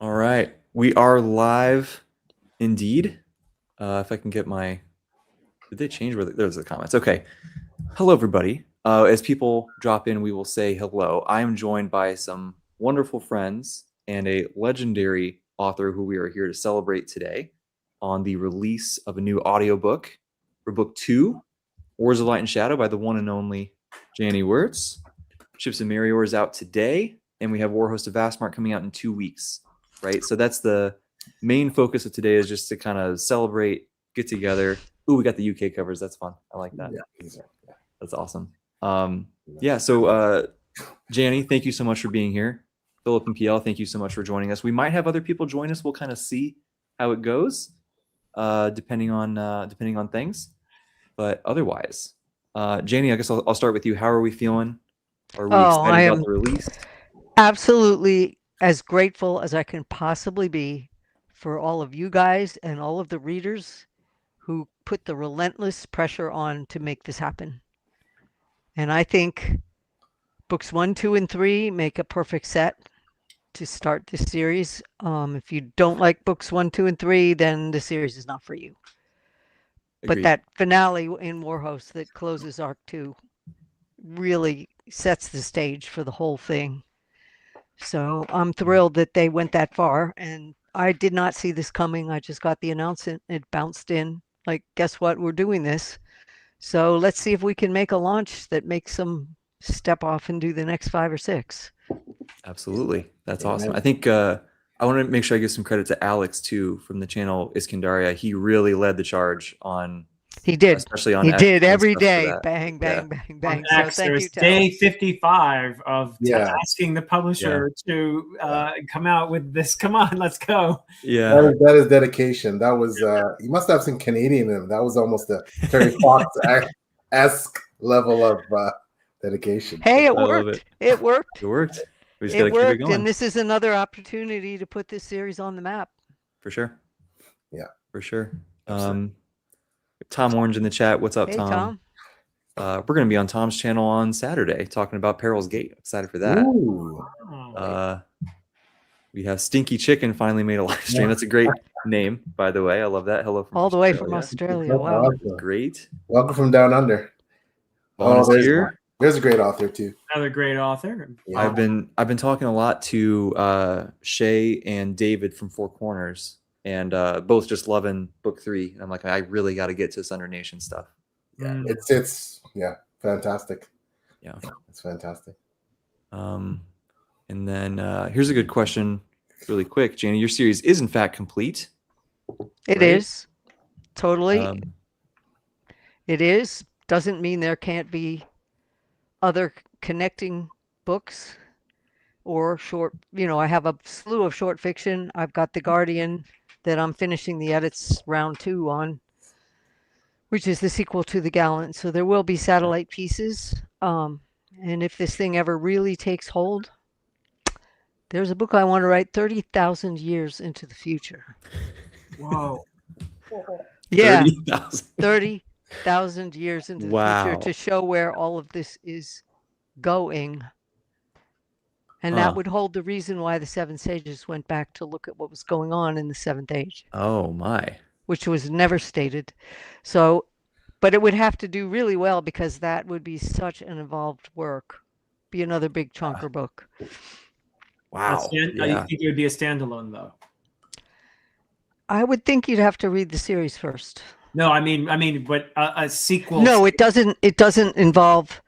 All right. We are live indeed. If I can get my... Did they change where there's the comments? Okay. Hello, everybody. As people drop in, we will say hello. I am joined by some wonderful friends and a legendary author who we are here to celebrate today on the release of a new audiobook for book 2, Wars of Light and Shadow by the one and only Janny Wirtz. Ships and Merior is out today, and we have Warhost of Vastmark coming out in 2 weeks, right? So that's the main focus of today, is just to kind of celebrate, get together. Ooh, we got the UK covers. That's fun. I like that. Yeah. That's awesome. So Janny, thank you so much for being here. Philip and PL, thank you so much for joining us. We might have other people join us. We'll kind of see how it goes, depending on things. But otherwise, Janny, I guess I'll start with you. How are we feeling? Are we excited about the release? Absolutely as grateful as I can possibly be for all of you guys and all of the readers who put the relentless pressure on to make this happen. And I think books 1, 2, and 3 make a perfect set to start this series. If you don't like books 1, 2, and 3, then the series is not for you. Agreed. But that finale in Warhost that closes Arc 2 really sets the stage for the whole thing. So I'm thrilled that they went that far, and I did not see this coming. I just got the announcement. It bounced in like, guess what? We're doing this. So let's see if we can make a launch that makes them step off and do the next 5 or 6. Absolutely. That's awesome. I think I want to make sure I give some credit to Alex too from the channel Iskandaria. He really led the charge on... He did. Especially on he X did every and stuff for day. that. Bang, bang, bang, bang. On So X, thank there's you to day Alex. 55 of asking the publisher to come out with this. Come on, let's go. Yeah. That is dedication. That was you must have some Canadian in it. That was almost a Terry Fox-esque level of dedication. Hey, it worked. It worked. It worked. We just It gotta keep it worked, going. and this is another opportunity to put this series on the map. For sure. Yeah. For sure. Tom Orange in the chat. What's up, Hey, Tom? We're going to be on Tom's channel on Saturday talking about Peril's Gate. Excited for that. Ooh. We have Stinky Chicken finally made a live stream. That's a great name, by the way. I love that. Hello from all the way from Australia. Wow. Awesome. Great. Welcome from down under. Vaughn is here. There's a great author too. Another great author. Yeah. I've been talking a lot to Shay and David from Four Corners, and both just loving book 3. And I'm like, I really got to get to Sunder Nation stuff. Yeah, it's fantastic. Yeah, it's fantastic. And then here's a good question, really quick, Janny. Your series is in fact complete. It is totally. It is. Doesn't mean there can't be other connecting books or short. I have a slew of short fiction. I've got The Guardian that I'm finishing the edits round 2 on, which is the sequel to The Gallant. So there will be satellite pieces. And if this thing ever really takes hold, there's a book I want to write 30,000 years into the future. Whoa. Yeah. 30,000 years into the future to show where all of this is going. And that would hold the reason why the 7 sages went back to look at what was going on in the 7th age. Oh, my. Which was never stated. So, but it would have to do really well because that would be such an involved work. Be another big chunker book. Wow. You think it would be a standalone, though? I would think you'd have to read the series first. No, I mean, but a sequel. No, it doesn't. It doesn't involve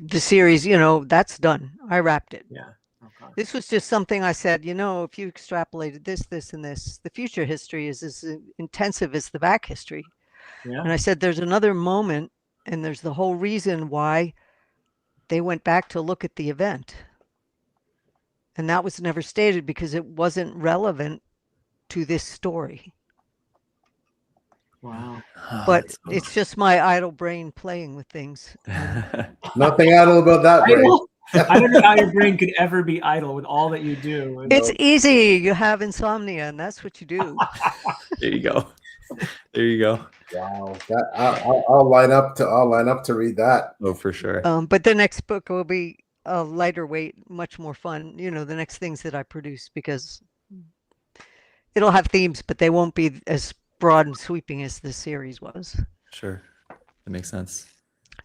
the series. That's done. I wrapped it. Yeah. Okay. This was just something I said. If you extrapolated this, and this, the future history is as intensive as the back history. Yeah. And I said, there's another moment, and there's the whole reason why they went back to look at the event. And that was never stated because it wasn't relevant to this story. Wow. But it's just my idle brain playing with things. Nothing idle about that brain. I don't know how your brain could ever be idle with all that you do. It's easy. You have insomnia, and that's what you do. There you go. There you go. Wow. I'll line up to read that. Oh, for sure. But the next book will be a lighter weight, much more fun. The next things that I produce, because it'll have themes, but they won't be as broad and sweeping as this series was. Sure, that makes sense.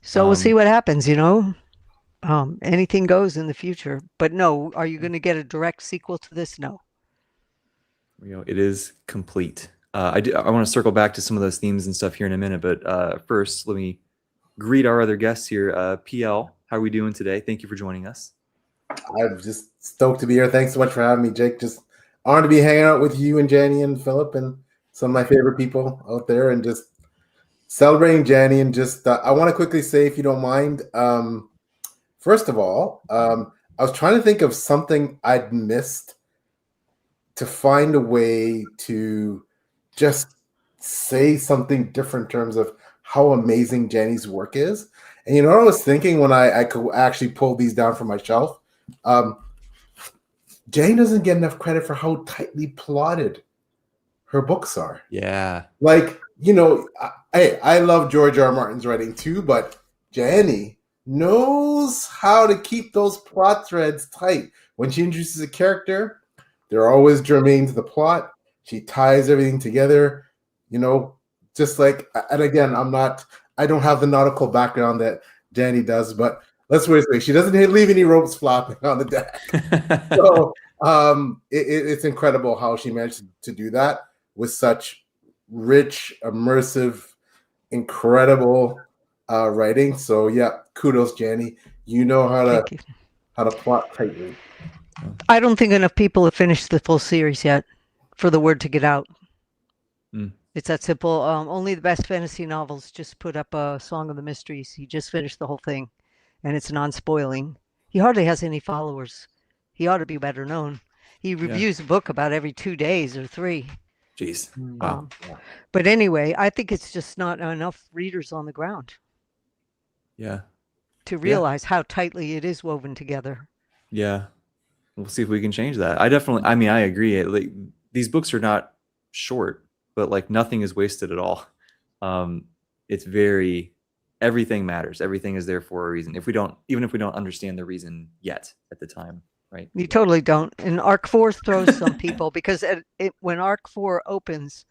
So we'll see what happens. Anything goes in the future. But no, are you going to get a direct sequel to this? No. It is complete. I want to circle back to some of those themes and stuff here in a minute, but first, let me greet our other guests here. PL, how are we doing today? Thank you for joining us. I'm just stoked to be here. Thanks so much for having me, Jake. Just honored to be hanging out with you and Janny and Philip and some of my favorite people out there, and just celebrating Janny. And just I want to quickly say, if you don't mind, first of all, I was trying to think of something I'd missed to find a way to just say something different in terms of how amazing Janny's work is. And what I was thinking when I could actually pull these down from my shelf? Janny doesn't get enough credit for how tightly plotted her books are. Yeah. Like, I love George R. R. Martin's writing too, but Janny knows how to keep those plot threads tight. When she introduces a character, they're always germane to the plot. She ties everything together, just like, and again, I don't have the nautical background that Janny does, but let's wait. She doesn't leave any ropes flopping on the deck. So it's incredible how she managed to do that with such rich, immersive, incredible writing. So yeah, kudos, Janny. You know how to plot tightly. I don't think enough people have finished the full series yet for the word to get out. It's that simple. Only the Best Fantasy Novels just put up a Song of the Mysteries. He just finished the whole thing, and it's non-spoiling. He hardly has any followers. He ought to be better known. He reviews a book about every 2 days or 3. Jeez. Wow. But anyway, I think it's just not enough readers on the ground. Yeah. To realize how tightly it is woven together. Yeah. We'll see if we can change that. I agree. Like, these books are not short, but like nothing is wasted at all. It's everything matters. Everything is there for a reason. Even if we don't understand the reason yet at the time, right? You totally don't. And Arc 4 throws some people because when Arc 4 opens,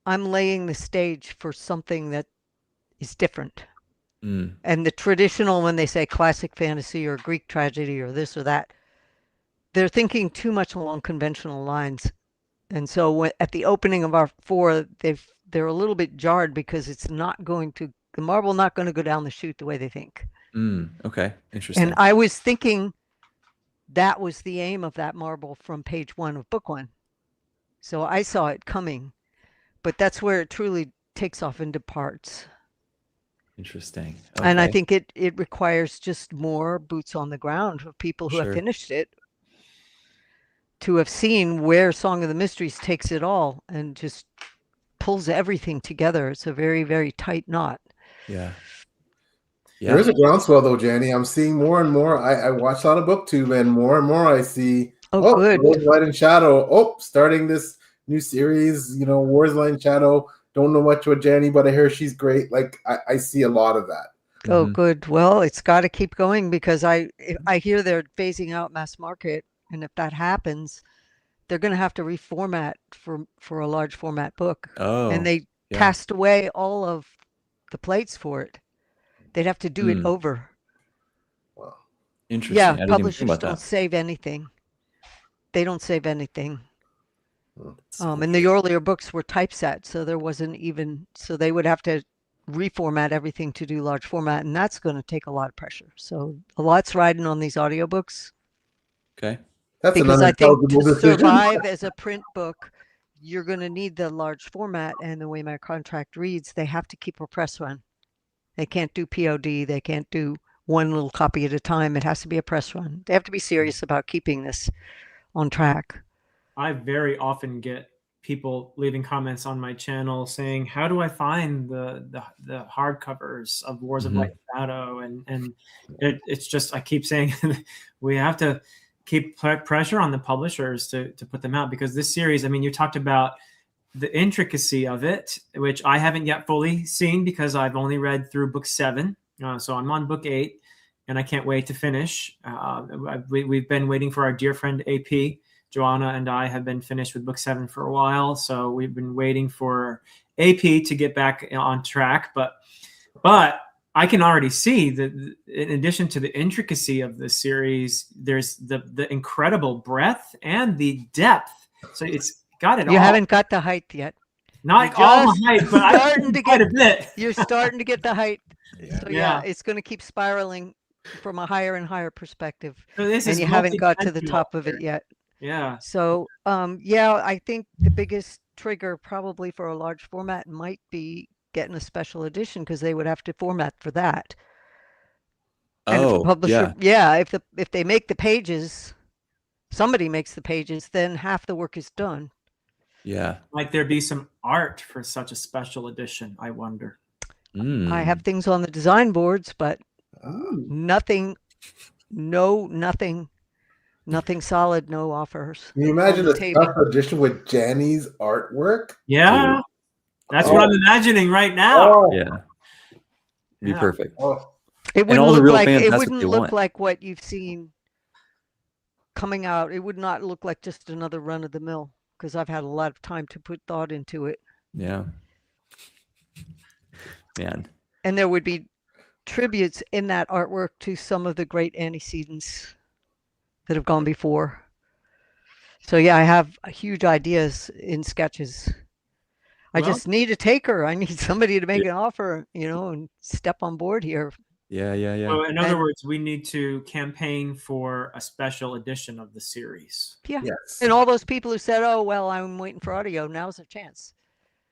I'm laying the stage for something that is different. And the traditional, when they say classic fantasy or Greek tragedy or this or that, they're thinking too much along conventional lines. And so at the opening of Arc 4, they're a little bit jarred because the marble not going to go down the chute the way they think. Okay, interesting. And I was thinking that was the aim of that marble from page 1 of book 1. So I saw it coming, but that's where it truly takes off into parts. Interesting. Okay. And I think it requires just more boots on the ground of people who have finished it to have seen where Song of the Mysteries takes it all and just pulls everything together. It's a very, very tight knot. Yeah. There is a groundswell though, Janny. I'm seeing more and more. I watch a lot of BookTube, and more I see. Good. Wars, Light, and Shadow. Starting this new series. Wars, Light, and Shadow. Don't know much about Janny, but I hear she's great. Like I see a lot of that. Oh, good. Well, it's got to keep going because I hear they're phasing out mass market, and if that happens, they're going to have to reformat for a large format book. Oh, and they cast away all of the plates for it. They'd have to do it over. Wow. Interesting. Yeah, publishers don't save anything. They don't save anything. And the earlier books were typeset, so there wasn't even, so they would have to reformat everything to do large format, and that's going to take a lot of pressure. So a lot's riding on these audiobooks. Okay. That's because I think to survive as a print book, you're going to need the large format, and the way my contract reads, they have to keep a press run. They can't do POD. They can't do one little copy at a time. It has to be a press run. They have to be serious about keeping this on track. I very often get people leaving comments on my channel saying, "How do I find the hardcovers of Wars of Light and Shadow?" And it's just, I keep saying we have to keep pressure on the publishers to put them out, because this series, I mean, you talked about the intricacy of it, which I haven't yet fully seen because I've only read through book 7. So I'm on book 8, and I can't wait to finish. We've been waiting for our dear friend AP Joanna and I have been finished with book 7 for a while, so we've been waiting for AP to get back on track. But I can already see that in addition to the intricacy of the series, there's the incredible breadth and the depth. So it's got it all. You haven't got the height yet. Not You're all just the height, but I've starting seen to quite get- a bit. You're starting to get the height. Yeah. So Yeah. it's going to keep spiraling from a higher and higher perspective. So this And is you haven't got to the multidimensional top of it here. yet. Yeah. So, yeah, I think the biggest trigger probably for a large format might be getting a special edition, because they would have to format for that. And if the Oh, publisher, yeah. if they make the pages, somebody makes the pages, then half the work is done. Yeah. Might there be some art for such a special edition? I wonder. I have things on the design boards, but Ooh. nothing solid, no offers. Can you imagine the a table. special edition with Janny's artwork? Yeah. That's what I'm imagining right now. Oh, Yeah. Be Yeah. perfect. oh. It And wouldn't all the look real like fans, it that's what wouldn't they look want. like what you've seen coming out. It would not look like just another run of the mill, because I've had a lot of time to put thought into it. Yeah. Man. And there would be tributes in that artwork to some of the great antecedents that have gone before. So yeah, I have huge ideas in sketches. I Well- just need a taker. I need somebody to make an offer, and step on board here. Yeah. So in other And- words, we need to campaign for a special edition of the series. Yeah. Yes. And all those people who said, "Oh, well, I'm waiting for audio," now's their chance.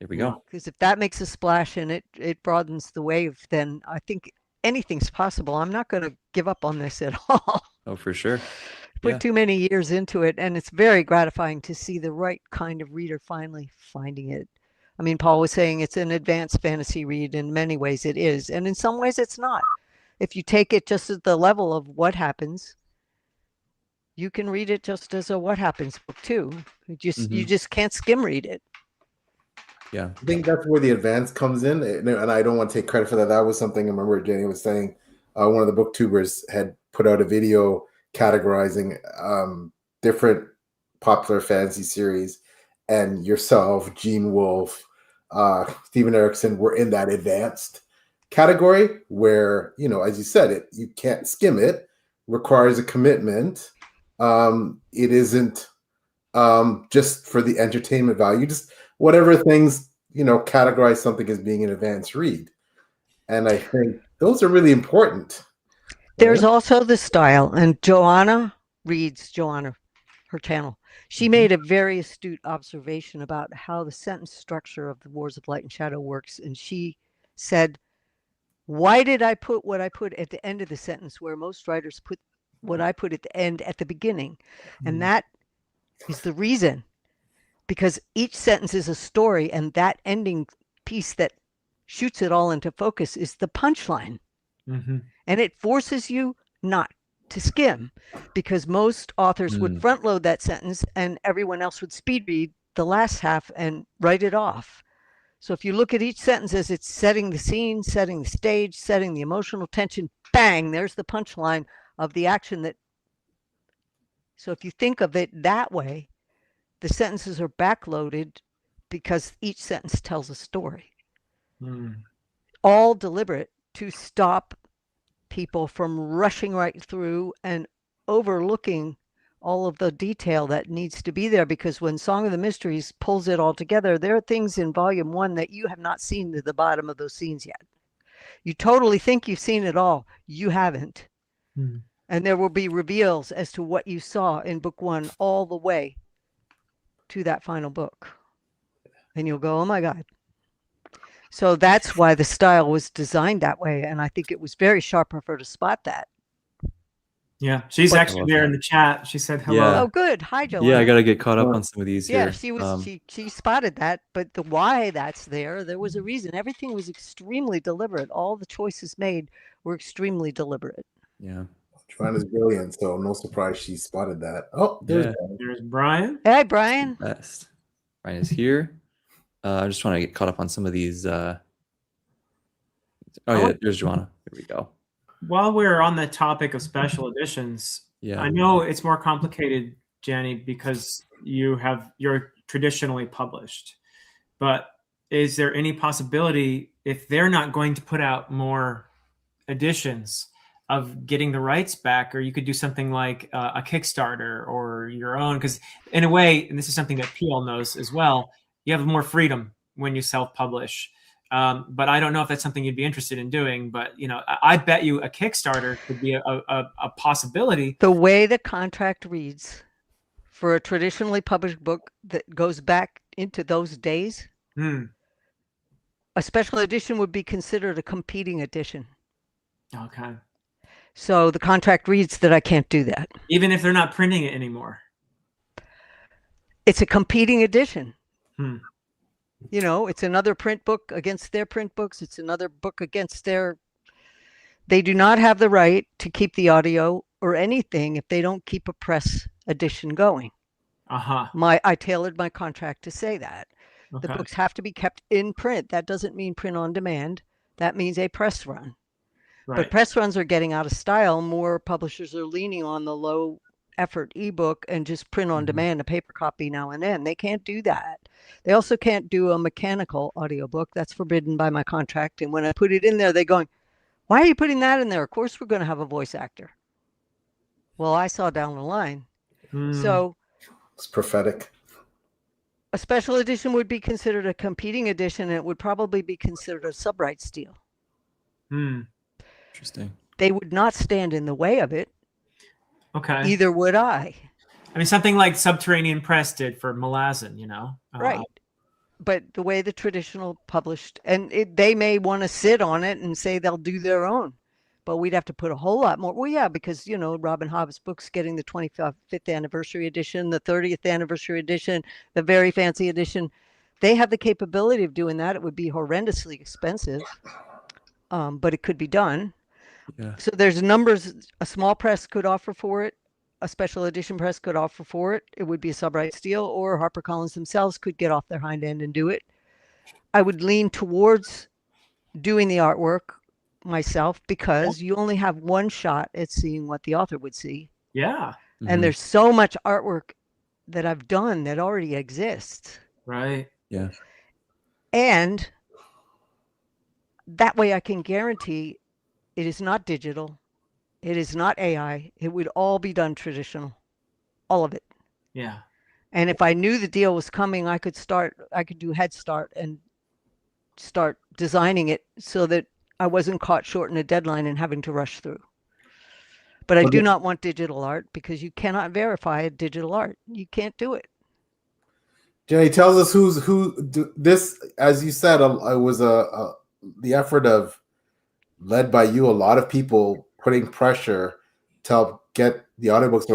Here we go. Because if that makes a splash and it broadens the wave, then I think anything's possible. I'm not going to give up on this at all. Oh, for sure. Put Yeah. too many years into it, and it's very gratifying to see the right kind of reader finally finding it. I mean, Paul was saying it's an advanced fantasy read. In many ways it is, and in some ways it's not. If you take it just at the level of what happens, you can read it just as a what happens book too. You just can't skim read it. Yeah. I think that's where the advance comes in, and I don't want to take credit for that. That was something I remember Jenny was saying. One of the Booktubers had put out a video categorizing different popular fantasy series, and yourself, Gene Wolfe, Steven Erikson were in that advanced category where, as you said, you can't skim it, requires a commitment. It isn't just for the entertainment value, just whatever things, categorize something as being an advanced read. And I think those are really important. There's also the style, and Joanna, her channel, she made a very astute observation about how the sentence structure of the Wars of Light and Shadow works. And she said, "Why did I put what I put at the end of the sentence, where most writers put what I put at the end at the beginning?" And that is the reason, because each sentence is a story, and that ending piece that shoots it all into focus is the punchline. Mm-hmm. And it forces you not to skim, because most authors would front load that sentence and everyone else would speed read the last half and write it off. So if you look at each sentence as it's setting the scene, setting the stage, setting the emotional tension, bang, there's the punchline of the action. So if you think of it that way, the sentences are backloaded because each sentence tells a story. All deliberate to stop people from rushing right through and overlooking all of the detail that needs to be there, because when Song of the Mysteries pulls it all together, there are things in volume 1 that you have not seen to the bottom of those scenes yet. You totally think you've seen it all. You haven't. And there will be reveals as to what you saw in book 1 all the way to that final book. And you'll go, oh my God. So that's why the style was designed that way. And I think it was very sharp of her to spot that. Yeah, she's Quite actually there in the chat. She said hello. Yeah. Oh, good. Hi, Joanna. Yeah, I got to get caught up on some of these Yeah, here. she was. She spotted that, but the why that's there was a reason. Everything was extremely deliberate. All the choices made were extremely deliberate. Yeah. Joanna's brilliant, so no surprise she spotted that. Oh, there's There's Brian. Hey, Brian. Best. Brian is here. I just want to get caught up on some of these. Oh, yeah, there's Joanna. Here we go. While we're on the topic of special editions, Yeah. I know it's more complicated Janny, because you're traditionally published. But is there any possibility, if they're not going to put out more editions, of getting the rights back? Or you could do something like a Kickstarter or your own, because in a way, and this is something that PL knows as well, you have more freedom when you self-publish. But I don't know if that's something you'd be interested in doing. But I bet you a Kickstarter could be a possibility. The way the contract reads for a traditionally published book that goes back into those days, a special edition would be considered a competing edition. Okay. So the contract reads that I can't do that. Even if they're not printing it anymore. It's a competing edition. It's another print book against their print books. It's another book against their... They do not have the right to keep the audio or anything if they don't keep a press edition going. I tailored my contract to say that. Okay. The books have to be kept in print. That doesn't mean print on demand. That means a press run. Right. But press runs are getting out of style. More publishers are leaning on the low effort ebook and just print on demand, a paper copy now and then. They can't do that. They also can't do a mechanical audiobook. That's forbidden by my contract. And when I put it in there, they're going, why are you putting that in there? Of course, we're going to have a voice actor. Well, I saw down the line. So it's prophetic. A special edition would be considered a competing edition, and it would probably be considered a subrights deal. Interesting. They would not stand in the way of it. Okay. Either would I. I mean, something like Subterranean Press did for Malazan, Right. But the way the traditional published, and they may want to sit on it and say they'll do their own, but we'd have to put a whole lot more. Well, yeah, because, Robin Hobb's book's getting the 25th anniversary edition, the 30th anniversary edition, the very fancy edition. They have the capability of doing that. It would be horrendously expensive, but it could be done. Yeah. So there's numbers. A small press could offer for it. A special edition press could offer for it. It would be a subrights deal, or HarperCollins themselves could get off their hind end and do it. I would lean towards doing the artwork myself, because you only have one shot at seeing what the author would see. Yeah. And there's so much artwork that I've done that already exists. Right. Yeah. And that way I can guarantee it is not digital. It is not AI. It would all be done traditional. All of it. Yeah. And if I knew the deal was coming, I could do Head Start and start designing it so that I wasn't caught short in a deadline and having to rush through. But I do not want digital art, because you cannot verify digital art. You can't do it. Jenny, tells us this, as you said, it was the effort of, led by you, a lot of people putting pressure to help get the audiobooks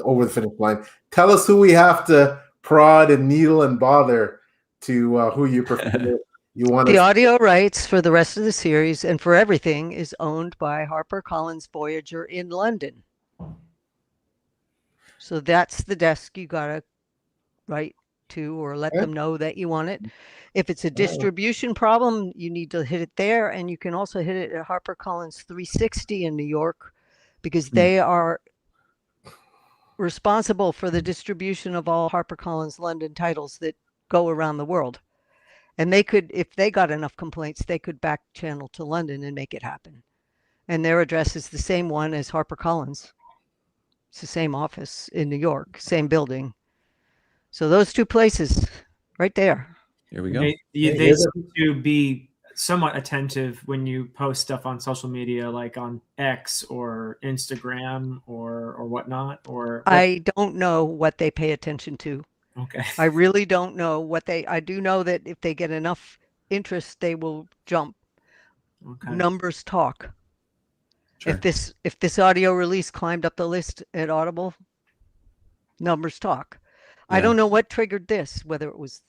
over the finish line. Tell us who we have to prod and needle and bother to who you prefer. The audio rights for the rest of the series and for everything is owned by HarperCollins Voyager in London. So that's the desk you got to write to or let them know that you want it. If it's a distribution problem, you need to hit it there. And you can also hit it at HarperCollins 360 in New York, because they are responsible for the distribution of all HarperCollins London titles that go around the world. And they could, if they got enough complaints, they could back channel to London and make it happen. And their address is the same one as HarperCollins. It's the same office in New York, same building. So those two places right there. Here we go. They seem to be somewhat attentive when you post stuff on social media, like on X or Instagram or whatnot. I don't know what they pay attention to. Okay. I really don't know I do know that if they get enough interest, they will jump. Okay. Numbers talk. Sure. If this audio release climbed up the list at Audible, numbers talk. Yeah. I don't know what triggered this, whether it was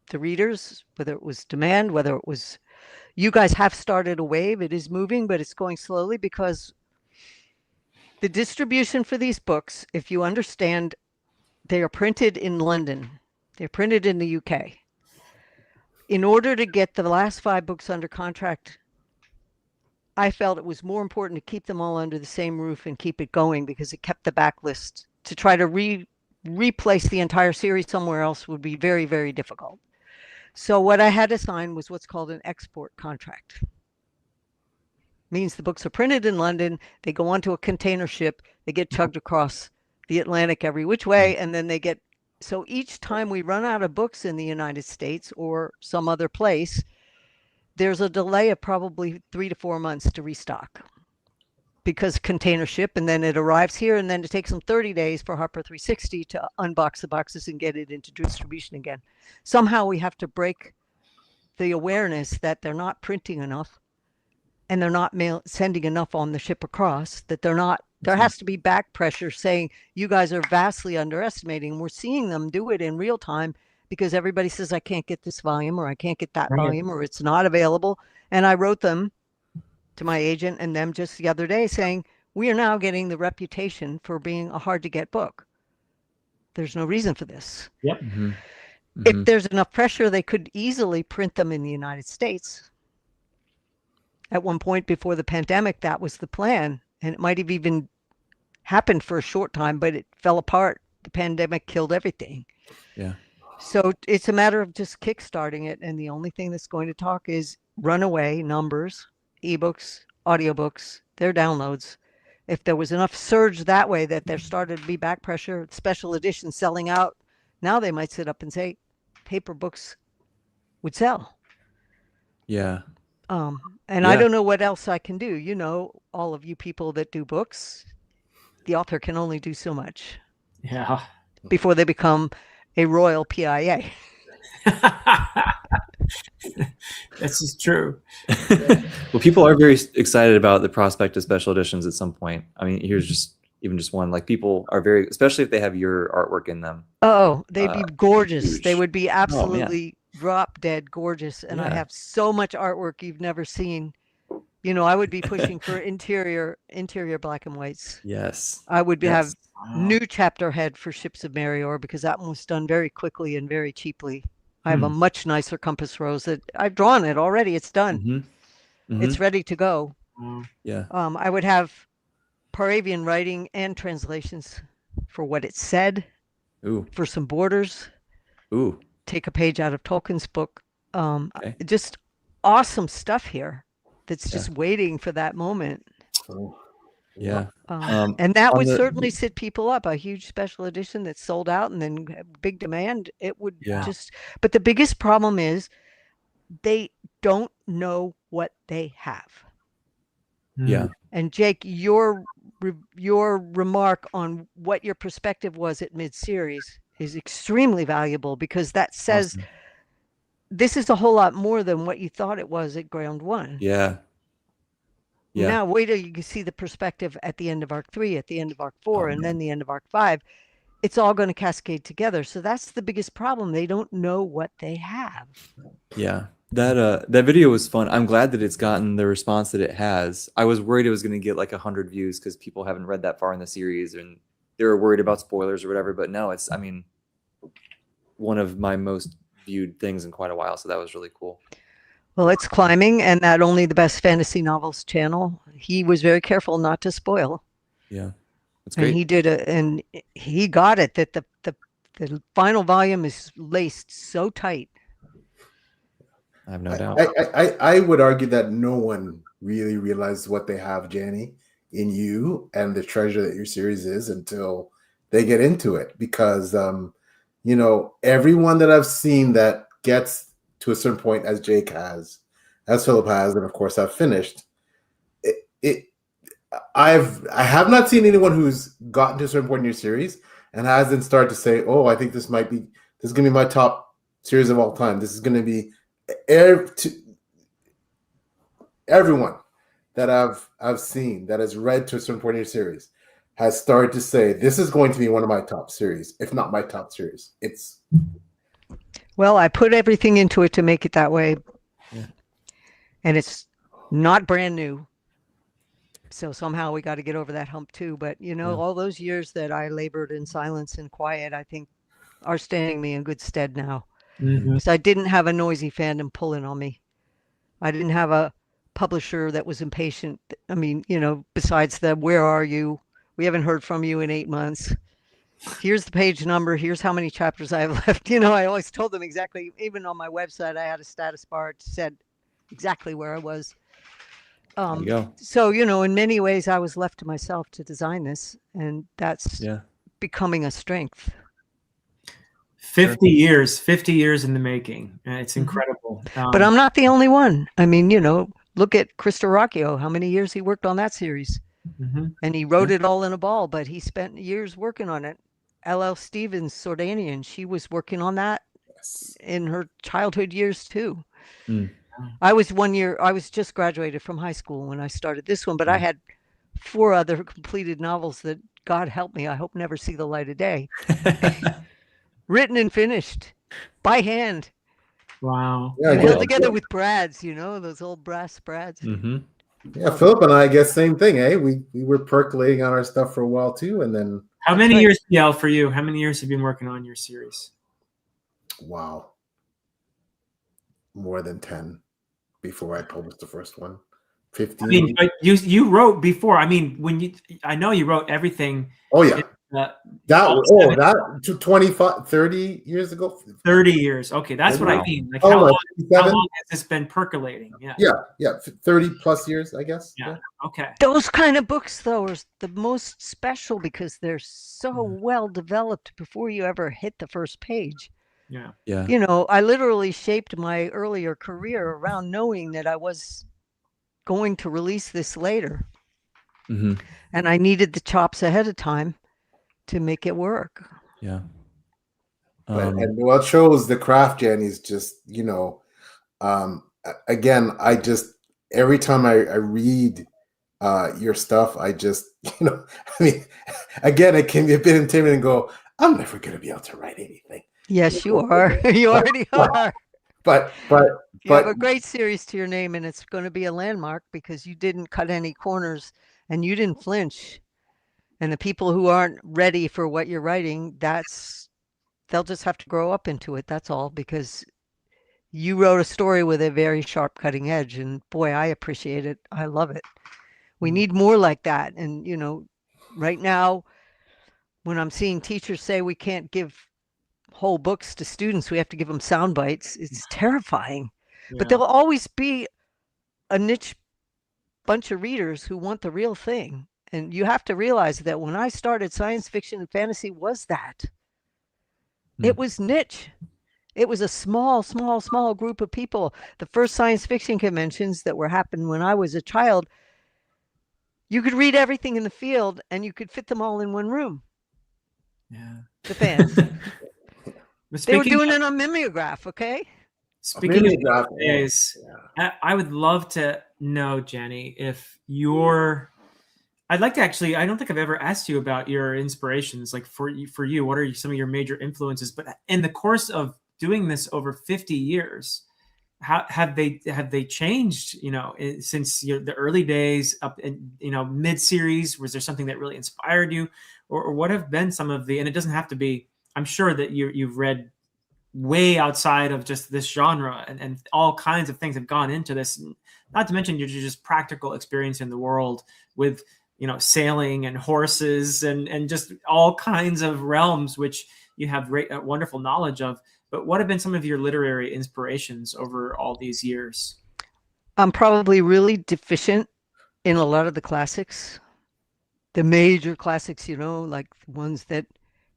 the readers, whether it was demand, whether it was, you guys have started a wave. It is moving, but it's going slowly, because the distribution for these books, if you understand, they are printed in London. They're printed in the UK. In order to get the last 5 books under contract, I felt it was more important to keep them all under the same roof and keep it going, because it kept the backlist. To try to replace the entire series somewhere else would be very, very difficult. So what I had to sign was what's called an export contract. Means the books are printed in London, they go onto a container ship, they get chugged across the Atlantic every which way, and then they get, so each time we run out of books in the United States or some other place, there's a delay of probably 3 to 4 months to restock, because container ship, and then it arrives here, and then it takes them 30 days for Harper 360 to unbox the boxes and get it into distribution again. Somehow we have to break the awareness that they're not printing enough and they're not sending enough on the ship across, that they're not, there has to be back pressure saying, you guys are vastly underestimating. We're seeing them do it in real time because everybody says, I can't get this volume, or I can't get that volume, or it's not available. And I wrote them to my agent and them just the other day saying, we are now getting the reputation for being a hard to get book. There's no reason for this. Yep. Mm-hmm. If there's enough pressure, they could easily print them in the United States. At one point before the pandemic, that was the plan. And it might have even happened for a short time, but it fell apart. The pandemic killed everything. Yeah. So it's a matter of just kickstarting it. And the only thing that's going to talk is runaway numbers, ebooks, audiobooks, their downloads. If there was enough surge that way that there started to be back pressure, special editions selling out, now they might sit up and say paper books would sell. Yeah. And I don't know what else I can do. You know, all of you people that do books, the author can only do so much. Yeah. Before they become a royal PIA. This is true. Well, people are very excited about the prospect of special editions at some point. I mean, here's just one. Like, people are very, especially if they have your artwork in them. Oh, they'd be gorgeous. Huge. They would be absolutely drop dead gorgeous. And I have so much artwork you've never seen. You know, I would be pushing for interior black and whites. Yes. I would have new chapter head for Ships of Marior, because that one was done very quickly and very cheaply. I have a much nicer compass rose that I've drawn it already. It's done. It's ready to go. Yeah. I would have Paravian writing and translations for what it said. Ooh. For some borders. Ooh. Take a page out of Tolkien's book. Just awesome stuff here that's just waiting for that moment. Yeah. And that would certainly sit people up. A huge special edition that's sold out and then big demand. It would just, but the biggest problem is they don't know what they have. Yeah. And Jake, your remark on what your perspective was at mid-series is extremely valuable, because that says this is a whole lot more than what you thought it was at Ground One. Yeah. Yeah. Now wait till you can see the perspective at the end of Arc 3, at the end of Arc 4, and then the end of Arc 5. It's all going to cascade together. So that's the biggest problem. They don't know what they have. Yeah. That video was fun. I'm glad that it's gotten the response that it has. I was worried it was going to get like 100 views because people haven't read that far in the series and they were worried about spoilers or whatever. But no, it's, I mean, one of my most viewed things in quite a while. So that was really cool. Well, it's climbing, and that Only the Best Fantasy Novels channel, he was very careful not to spoil. Yeah, that's great. And he did and he got it that the final volume is laced so tight. I have no doubt. I would argue that no one really realizes what they have, Jenny, in you and the treasure that your series is until they get into it. Because, you know, everyone that I've seen that gets to a certain point, as Jake has, as Philip has, and of course I've finished, I have not seen anyone who's gotten to a certain point in your series and hasn't started to say, oh, I think this is going to be my top series of all time. This is going to be everyone that I've seen that has read to a certain point in your series has started to say, this is going to be one of my top series, if not my top series. Well, I put everything into it to make it that way. Yeah. And it's not brand new. So somehow we got to get over that hump too. But, you know, all those years that I labored in silence and quiet, I think are standing me in good stead now. Because I didn't have a noisy fandom pulling on me. I didn't have a publisher that was impatient. I mean, you know, besides the, where are you? We haven't heard from you in 8 months. here's the page number, here's how many chapters I have left. You know, I always told them exactly, even on my website, I had a status bar. It said exactly where I was. There you go. So, you know, in many ways, I was left to myself to design this, and that's becoming a strength. 50 years in the making. It's incredible. But I'm not the only one. I mean, you know, look at Krista Rocchio, how many years he worked on that series. And he wrote it all in a ball, but he spent years working on it. L.L. Stevens, Sordanian, she was working on that in her childhood years too. I was just graduated from high school when I started this one, but I had 4 other completed novels that, God help me, I hope never see the light of day. Written and finished by hand. Wow. Yeah, Held together with brads, you know, those old brass brads. Yeah, Philip and I guess same thing, eh? We were percolating on our stuff for a while too, and then How many years, PL, for you? How many years have you been working on your series? wow, more than 10 before I published the first one. 15. I mean, but you wrote before. I mean, I know you wrote everything. Oh yeah. That 25, 30 years ago. 30 years. Okay, that's what I mean. Like how long has this been percolating? Yeah, 30 plus years, I guess. Yeah. Okay. Those kind of books, though, are the most special because they're so well developed before you ever hit the first page. Yeah. You know, I literally shaped my earlier career around knowing that I was going to release this later. And I needed the chops ahead of time to make it work. Yeah. And what shows the craft, Jenny, is just, you know, again, I just, every time I read your stuff, I just, you know, I mean, again, it can be a bit intimidating and go, I'm never going to be able to write anything. Yes, you are. You already are. But you have a great series to your name, and it's going to be a landmark because you didn't cut any corners and you didn't flinch. And the people who aren't ready for what you're writing, they'll just have to grow up into it. That's all, because you wrote a story with a very sharp cutting edge, and boy, I appreciate it. I love it. We need more like that. And, you know, right now, when I'm seeing teachers say we can't give whole books to students, we have to give them sound bites, it's terrifying. But there'll always be a niche bunch of readers who want the real thing. And you have to realize that when I started, science fiction and fantasy was that. It was niche. It was a small group of people. The first science fiction conventions that were happening when I was a child, you could read everything in the field and you could fit them all in one room. Yeah. The fans. They were doing it on mimeograph, okay? Speaking of days, I would love to know, Jenny, if I'd like to actually, I don't think I've ever asked you about your inspirations. Like for you, what are some of your major influences? But in the course of doing this over 50 years, how have they changed, you know, since the early days up in, you know, mid-series? Was there something that really inspired you? Or what have been some of and it doesn't have to be, I'm sure that you've read way outside of just this genre and all kinds of things have gone into this, not to mention your just practical experience in the world with, you know, sailing and horses and just all kinds of realms, which you have great, wonderful knowledge of. But what have been some of your literary inspirations over all these years? I'm probably really deficient in a lot of the classics, the major classics, you know, like the ones that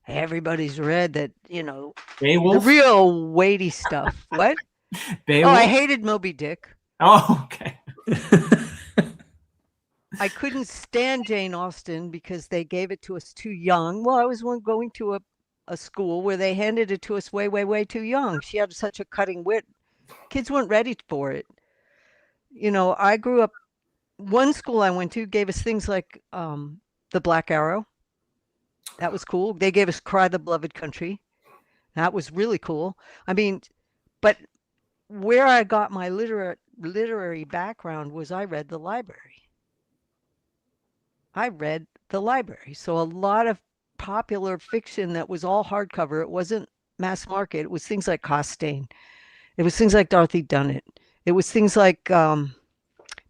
everybody's read, that, you know, Beowulf? the real weighty stuff. What? Beowulf? Oh, I hated Moby Dick. Oh, okay. I couldn't stand Jane Austen because they gave it to us too young. Well, I was going to a school where they handed it to us way too young. She had such a cutting wit. Kids weren't ready for it. You know, I grew up, one school I went to gave us things like The Black Arrow. That was cool. They gave us Cry the Beloved Country. That was really cool. I mean, but where I got my literary background was I read the library. So a lot of popular fiction that was all hardcover, it wasn't mass market. It was things like Costain. It was things like Dorothy Dunnett. It was things like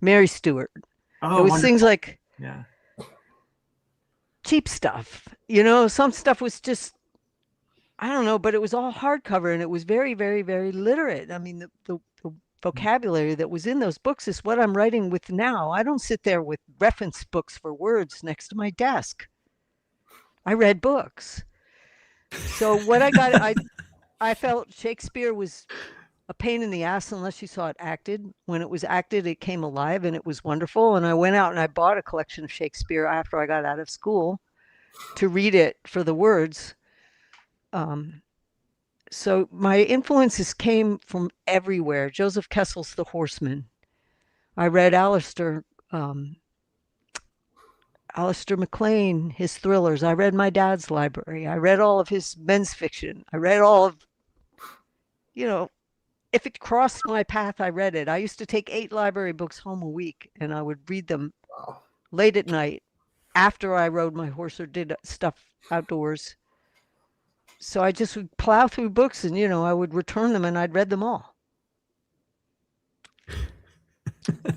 Mary Stewart. Oh, it was wonderful. things like cheap stuff. Some stuff was just, I don't know, but it was all hardcover and it was very, very, very literate. I mean, the vocabulary that was in those books is what I'm writing with now. I don't sit there with reference books for words next to my desk. I read books. So what I felt Shakespeare was a pain in the ass unless you saw it acted. When it was acted, it came alive and it was wonderful. And I went out and I bought a collection of Shakespeare after I got out of school to read it for the words. So my influences came from everywhere. Joseph Kessel's The Horseman. I read Alistair MacLean, his thrillers. I read my dad's library. I read all of his men's fiction. I read all of, if it crossed my path, I read it. I used to take 8 library books home a week, and I would read them late at night after I rode my horse or did stuff outdoors. So I just would plow through books and, I would return them and I'd read them all.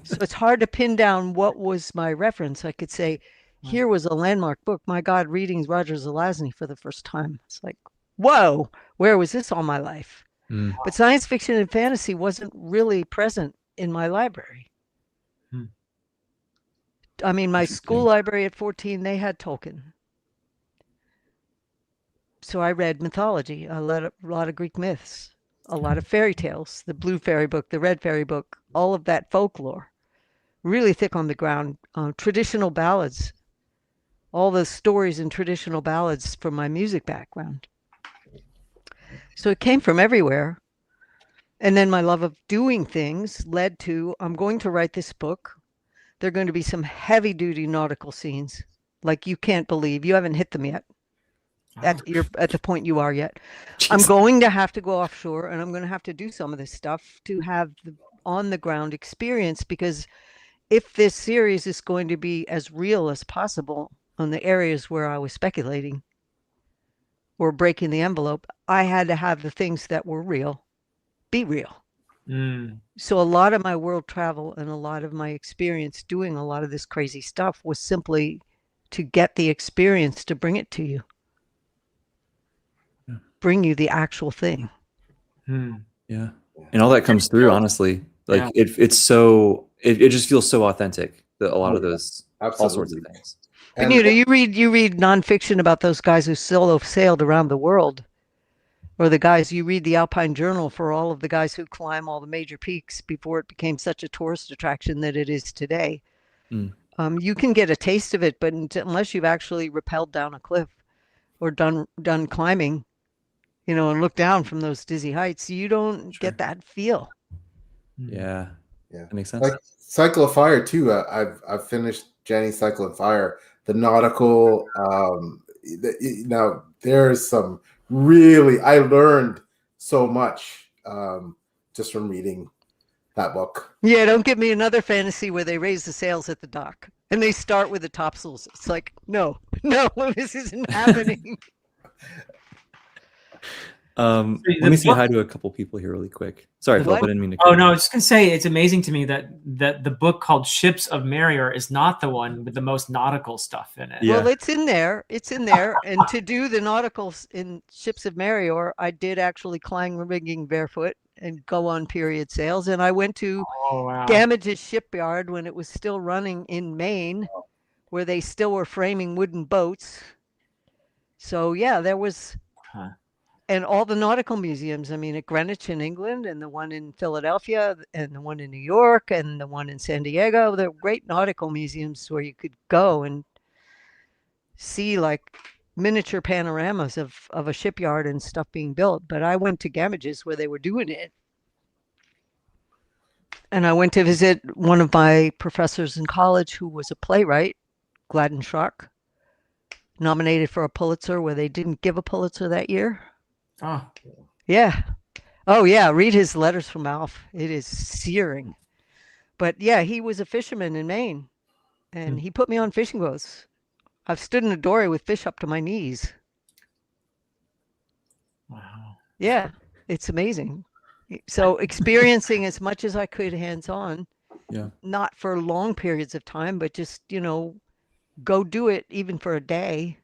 So it's hard to pin down what was my reference. I could say, here was a landmark book. My God, reading Roger Zelazny for the first time. It's like, whoa, where was this all my life? But science fiction and fantasy wasn't really present in my library. I mean, my school library at 14, they had Tolkien. So I read mythology, a lot of Greek myths, a lot of fairy tales, the Blue Fairy Book, the Red Fairy Book, all of that folklore, really thick on the ground, traditional ballads, all the stories in traditional ballads from my music background. So it came from everywhere. And then my love of doing things led to, I'm going to write this book. There are going to be some heavy duty nautical scenes like you can't believe. You haven't hit them yet. At the point you are yet. Jeez. I'm going to have to go offshore and I'm going to have to do some of this stuff to have the on the ground experience, because if this series is going to be as real as possible on the areas where I was speculating or breaking the envelope, I had to have the things that were real be real. So a lot of my world travel and a lot of my experience doing a lot of this crazy stuff was simply to get the experience to bring it to you. Bring you the actual thing. Yeah. And all that comes through, honestly. Like it's so it just feels so authentic, that a lot of those all sorts of things. And you read nonfiction about those guys who solo sailed around the world, or the guys, you read the Alpine Journal for all of the guys who climb all the major peaks before it became such a tourist attraction that it is today. You can get a taste of it, but unless you've actually rappelled down a cliff or done climbing, and look down from those dizzy heights, you don't get that feel. Yeah, that makes sense. Like Cycle of Fire too. I've finished Jenny's Cycle of Fire. The nautical. Now there's some really. I learned so much just from reading that book. Yeah, don't give me another fantasy where they raise the sails at the dock and they start with the topsails. It's like, no, this isn't happening. Let me say hi to a couple people here really quick. Sorry, Philip, I didn't mean to. Oh no, I was just gonna say it's amazing to me that the book called Ships of Marior is not the one with the most nautical stuff in it. Yeah. Well, it's in there. And to do the nauticals in Ships of Marior, I did actually climb rigging barefoot and go on period sails. And I went to Gamage's shipyard when it was still running in Maine, where they still were framing wooden boats. So yeah, there was. And all the nautical museums, I mean, at Greenwich in England, and the one in Philadelphia, and the one in New York, and the one in San Diego, they're great nautical museums where you could go and see like miniature panoramas of a shipyard and stuff being built. But I went to Gamage's where they were doing it. And I went to visit one of my professors in college who was a playwright, Gladden Shark, nominated for a Pulitzer where they didn't give a Pulitzer that year. Oh, yeah. Oh, yeah. Read his letters from Alf. It is searing. But yeah, he was a fisherman in Maine, and he put me on fishing boats. I've stood in a dory with fish up to my knees. Wow. Yeah, it's amazing. So experiencing as much as I could hands-on, not for long periods of time, but just, go do it even for a day.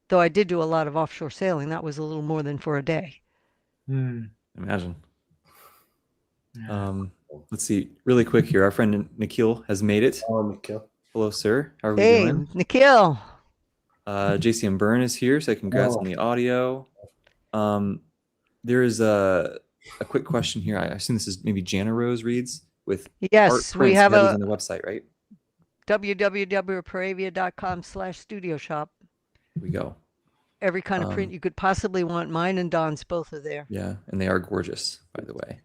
Though I did do a lot of offshore sailing. That was a little more than for a day. Imagine. Yeah. Let's see, really quick here. Our friend Nikhil has made it. Mikhail. Hello, sir. How are we Hey, doing? Nikhil. JCM Byrne is here, so congrats on the audio. There is a quick question here. I assume this is maybe Jana Rose reads with Yes, art we prints. have These a on the website, right? www.paravia.com/studio shop. Here we go. Every kind of print you could possibly want. Mine and Don's both are there. Yeah, and they are gorgeous, by the way.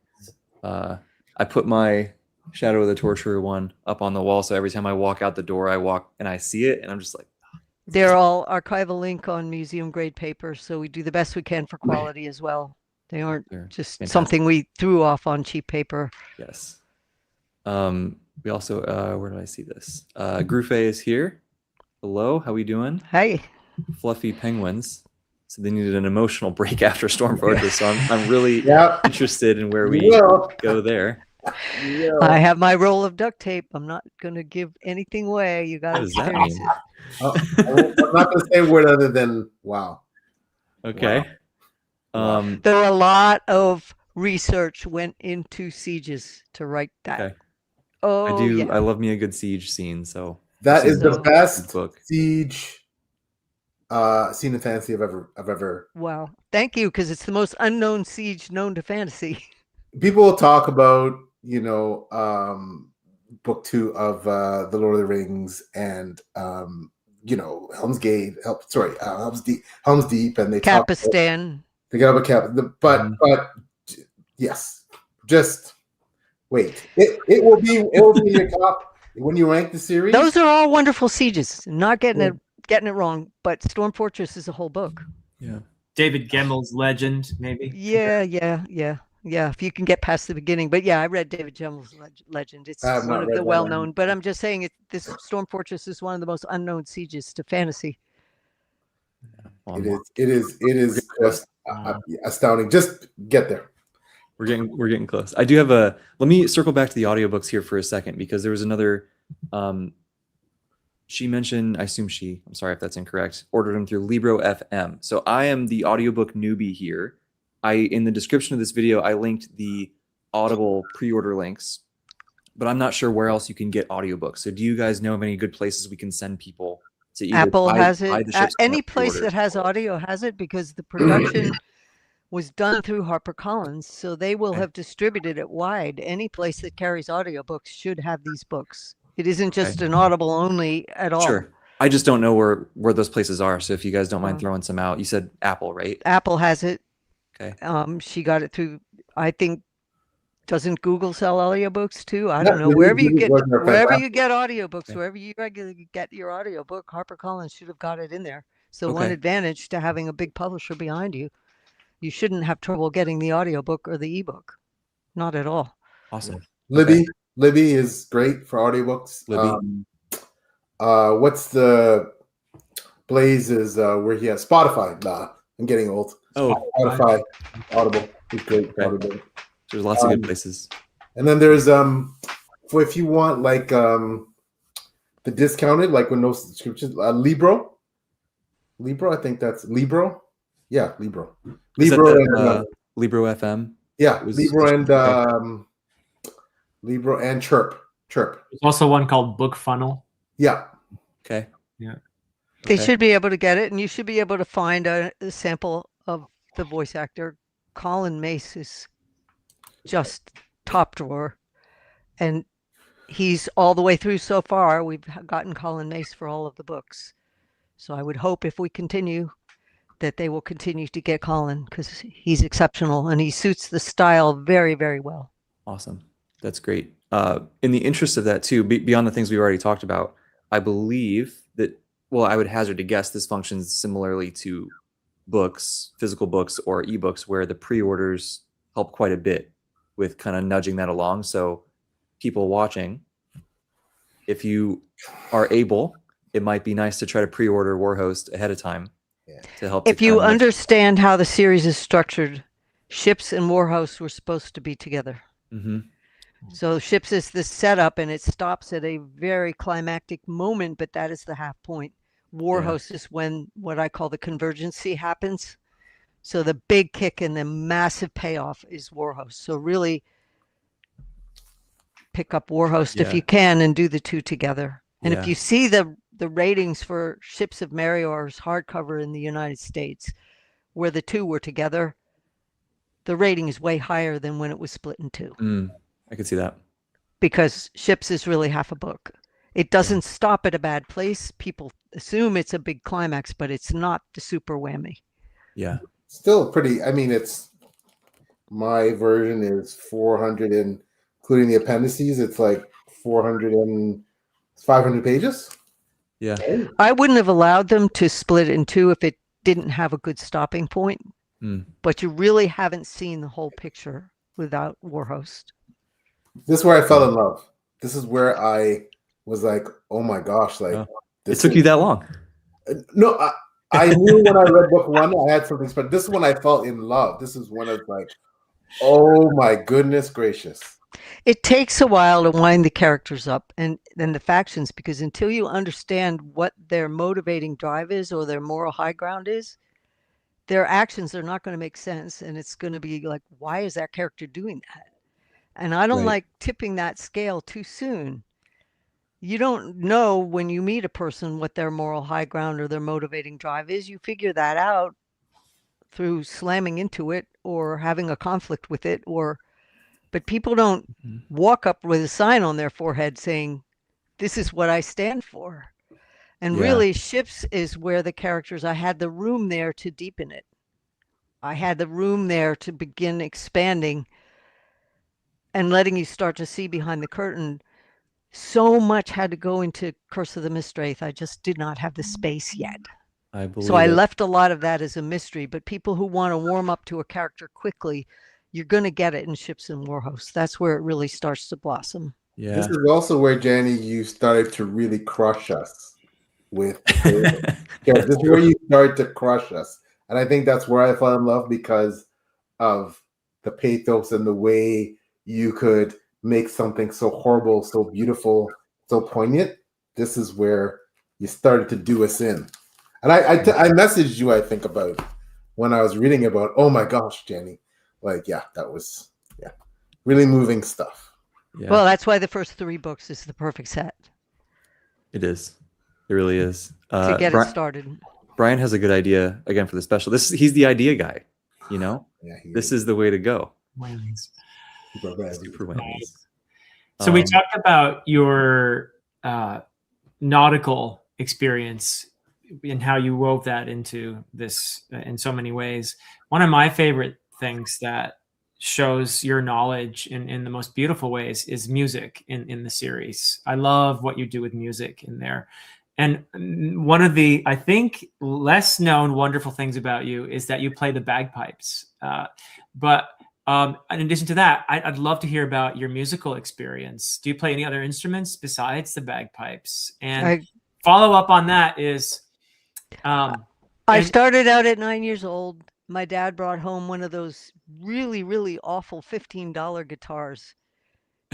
I put my Shadow of the Torturer one up on the wall, so every time I walk out the door, I walk and I see it, and I'm just like, They're all archival ink on museum grade paper, so we do the best we can for quality as well. They aren't they're just fantastic. something we threw off on cheap paper. Yes. We also, where did I see this? Grufe is here. Hello, how we doing? Hey, Fluffy Penguins. So they needed an emotional break after Storm Fortress. So I'm really Yep. interested in where we Yeah. go there. Yeah. I have my roll of duct tape. I'm not going to give anything away. You got What to does that experience mean? it. I'm not going to say a word other than wow. Okay. Wow. There were a lot of research went into sieges to write that. Okay. Oh, I do. yeah. I love me a good siege scene. So That this is the So- best book. siege scene in fantasy I've ever. Wow. Thank you, because it's the most unknown siege known to fantasy. People will talk about, book 2 of the Lord of the Rings and Helm's Gate. Helm's Deep, and they talk. Capistan. They got up a cap, but yes, just wait. It will be in your top when you rank the series. Those are all wonderful sieges. Not getting it wrong, but Storm Fortress is a whole book. Yeah. David Gemmel's Legend, maybe. Yeah. If you can get past the beginning, but yeah, I read David Gemmel's Legend. It's I have one not of read the that well-known. But I'm just saying, this Storm Fortress is one of the most unknown sieges to fantasy. Well, It is just astounding. Just get there. we're getting close. I do have let me circle back to the audiobooks here for a second, because there was another she mentioned, I'm sorry if that's incorrect, ordered them through Libro FM. So I am the audiobook newbie here. In the description of this video, I linked the Audible pre-order links, but I'm not sure where else you can get audiobooks. So do you guys know of any good places we can send people to either Apple has buy it. the ships Any or place pre-order? that has audio has it, because the production was done through HarperCollins, so they will Okay. have distributed it wide. Any place that carries audiobooks should have these books. It isn't just an Audible only at all. Sure. I just don't know where those places are. So if you guys don't mind Oh. throwing some out, you said Apple, right? Apple has it. Okay. She got it through, I think, doesn't Google sell audiobooks too? I Yeah, don't know. they do. Wherever you Google get books are audiobooks, Okay. wherever you regularly get your audiobook, HarperCollins should have got it in there. So one Okay. advantage to having a big publisher behind you, you shouldn't have trouble getting the audiobook or the ebook. Not at all. Awesome. Libby is great for audiobooks. Libby. What's the Blaze is where he has Spotify. Nah, I'm getting old. Oh, Spotify, Audible is great. Okay. Audible. there's lots of good places. And then there's for if you want like the discounted, like with no subscriptions, Libro, I think that's Libro. Yeah, Libro. Is that Libro the, and Libro FM. yeah, was- Libro and okay. Libro and Chirp. There's also one called Book Funnel. Yeah. Okay. They Okay. should be able to get it, and you should be able to find a sample of the voice actor. Colin Mace is just top drawer, and he's all the way through so far. We've gotten Colin Mace for all of the books, so I would hope if we continue that they will continue to get Colin, because he's exceptional and he suits the style very, very well. Awesome. That's great. In the interest of that too, beyond the things we've already talked about, I believe that, well, I would hazard to guess this functions similarly to books, physical books or ebooks, where the pre-orders help quite a bit with kind of nudging that along. So people watching, if you are able, it might be nice to try to pre-order Warhost ahead of time to help. If you understand how the series is structured, Ships and Warhouse were supposed to be together. Mm-hmm. So Ships is the setup, and it stops at a very climactic moment, but that is the half point. Warhost is when what I call the convergency happens. So the big kick and the massive payoff is Warhost. So really pick up Warhost if you can and do the two together. And if you see the ratings for Ships of Merior's hardcover in the United States, where the two were together, the rating is way higher than when it was split in two. I can see that. Because Ships is really half a book. It doesn't stop at a bad place. People assume it's a big climax, but it's not the super whammy. Yeah. Still pretty, I mean, it's, my version is 400 and including the appendices, it's like 400 and 500 pages. Yeah. I wouldn't have allowed them to split it in two if it didn't have a good stopping point. But you really haven't seen the whole picture without Warhost. This is where I fell in love. This is where I was like, oh my gosh, like it took you that long. No, I knew when I read book one, I had something, but this one I fell in love. This is one of like, oh my goodness gracious. It takes a while to wind the characters up and then the factions, because until you understand what their motivating drive is or their moral high ground is, their actions are not going to make sense. And it's going to be like, why is that character doing that? And I don't like tipping that scale too soon. You don't know when you meet a person what their moral high ground or their motivating drive is. You figure that out through slamming into it or having a conflict with it, but people don't walk up with a sign on their forehead saying, this is what I stand for. And really, Ships is where the characters, I had the room there to deepen it. I had the room there to begin expanding and letting you start to see behind the curtain. So much had to go into Curse of the Mistwraith. I just did not have the space yet. I believe so I left a lot of that as a mystery, but people who want to warm up to a character quickly, you're going to get it in Ships and Warhost. That's where it really starts to blossom. Yeah. This is also where, Jenny, you started to really crush us with this is where you started to crush us. And I think that's where I fell in love because of the pathos and the way you could make something so horrible, so beautiful, so poignant. This is where you started to do us in. And I messaged you, I think, about when I was reading about, oh my gosh, Jenny. Like, that was, really moving stuff. Yeah. Well, that's why the first 3 books is the perfect set. It is. It really is. To get it started. Brian has a good idea, again, for the special. He's the idea guy, you know? Yeah, this is the way to go. Whammies. Super whammies. So we talked about your nautical experience and how you wove that into this in so many ways. One of my favorite things that shows your knowledge in the most beautiful ways is music in the series. I love what you do with music in there. And one of the, I think, less known wonderful things about you is that you play the bagpipes. But in addition to that, I'd love to hear about your musical experience. Do you play any other instruments besides the bagpipes? And follow up on that is... I started out at 9 years old. My dad brought home one of those really, really awful $15 guitars.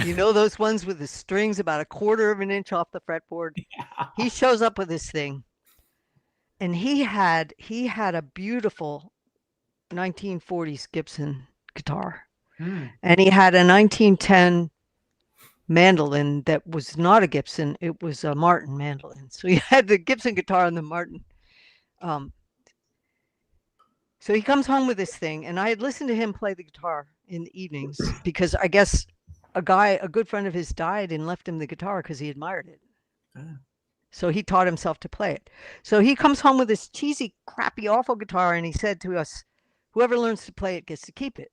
You know, those ones with the strings about 1/4 of an inch off the fretboard. Yeah. He shows up with this thing, and he had a beautiful 1940s Gibson guitar, and he had a 1910 mandolin that was not a Gibson; it was a Martin mandolin. So he had the Gibson guitar and the Martin. So he comes home with this thing, and I had listened to him play the guitar in the evenings because I guess a good friend of his died and left him the guitar because he admired it. So he taught himself to play it. So he comes home with this cheesy, crappy, awful guitar, and he said to us, whoever learns to play it gets to keep it.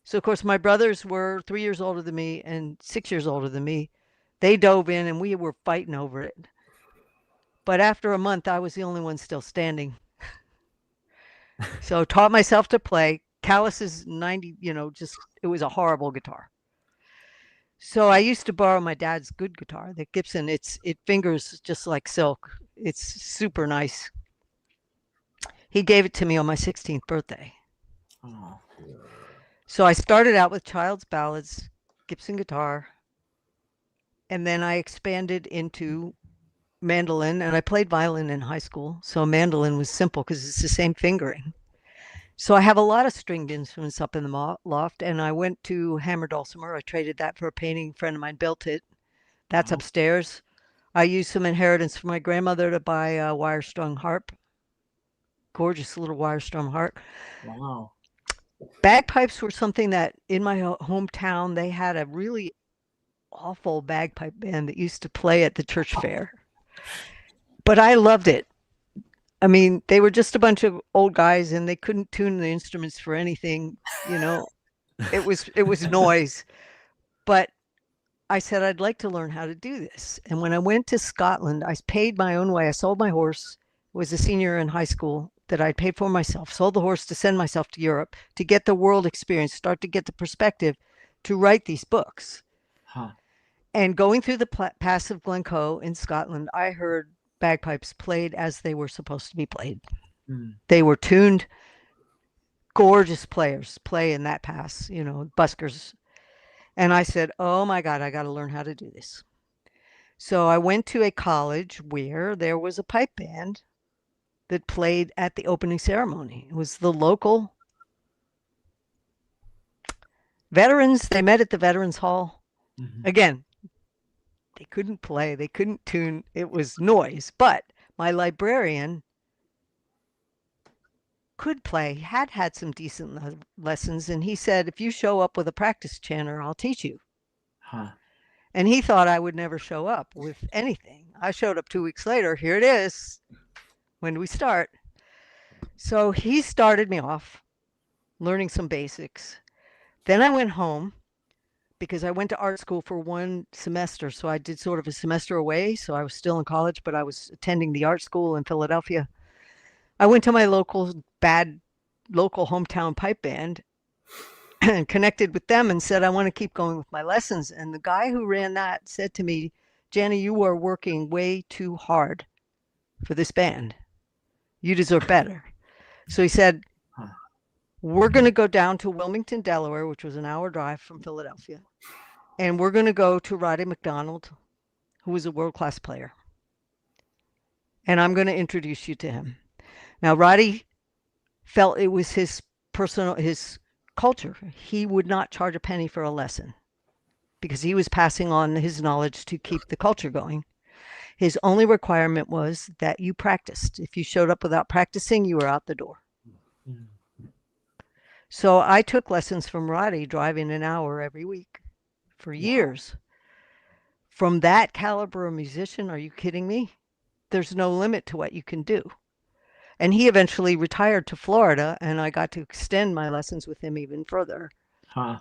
So, of course, my brothers were 3 years older than me and 6 years older than me. They dove in, and we were fighting over it. But after a month, I was the only one still standing. So taught myself to play. Calluses 90, it was a horrible guitar. So I used to borrow my dad's good guitar, the Gibson. It fingers just like silk. It's super nice. He gave it to me on my 16th birthday. Oh. So I started out with Child's Ballads, Gibson guitar, and then I expanded into mandolin, and I played violin in high school. So mandolin was simple because it's the same fingering. So I have a lot of stringed instruments up in the loft, and I went to hammer dulcimer. I traded that for a painting. A friend of mine built it. That's Wow. upstairs. I used some inheritance from my grandmother to buy a wire-strung harp. Gorgeous little wire-strung harp. Wow. Bagpipes were something that in my hometown, they had a really awful bagpipe band that used to play at the church fair. But I loved it. I mean, they were just a bunch of old guys and they couldn't tune the instruments for anything, you know. It was noise. But I said I'd like to learn how to do this. And when I went to Scotland, I paid my own way. I sold my horse, was a senior in high school that I'd paid for myself, sold the horse to send myself to Europe to get the world experience, start to get the perspective to write these books. Huh. And going through the Pass of Glencoe in Scotland, I heard bagpipes played as they were supposed to be played. Mm. They were tuned. Gorgeous players play in that pass, you know, buskers. And I said, oh my God, I got to learn how to do this. So I went to a college where there was a pipe band that played at the opening ceremony. It was the local veterans. They met at the Veterans Hall. Mhm. Again, they couldn't play, they couldn't tune. It was noise. But my librarian could play, had some decent lessons. And he said, if you show up with a practice chanter, I'll teach you. Huh. And he thought I would never show up with anything. I showed up 2 weeks later. Here it is. When do we start? So he started me off learning some basics. Then I went home because I went to art school for 1 semester. So I did sort of a semester away. So I was still in college, but I was attending the art school in Philadelphia. I went to my local hometown pipe band and connected with them and said, I want to keep going with my lessons. And the guy who ran that said to me, Jenny, you are working way too hard for this band. You deserve better. So he said, we're going to go down to Wilmington, Delaware, which was an hour drive from Philadelphia. And we're going to go to Roddy McDonald, who was a world-class player. And I'm going to introduce you to him. Now, Roddy felt it was his culture. He would not charge a penny for a lesson because he was passing on his knowledge to keep the culture going. His only requirement was that you practiced. If you showed up without practicing, you were out the door. Mm. So I took lessons from Roddy, driving an hour every week for years. From that caliber of musician, are you kidding me? There's no limit to what you can do. And he eventually retired to Florida, and I got to extend my lessons with him even further. Huh.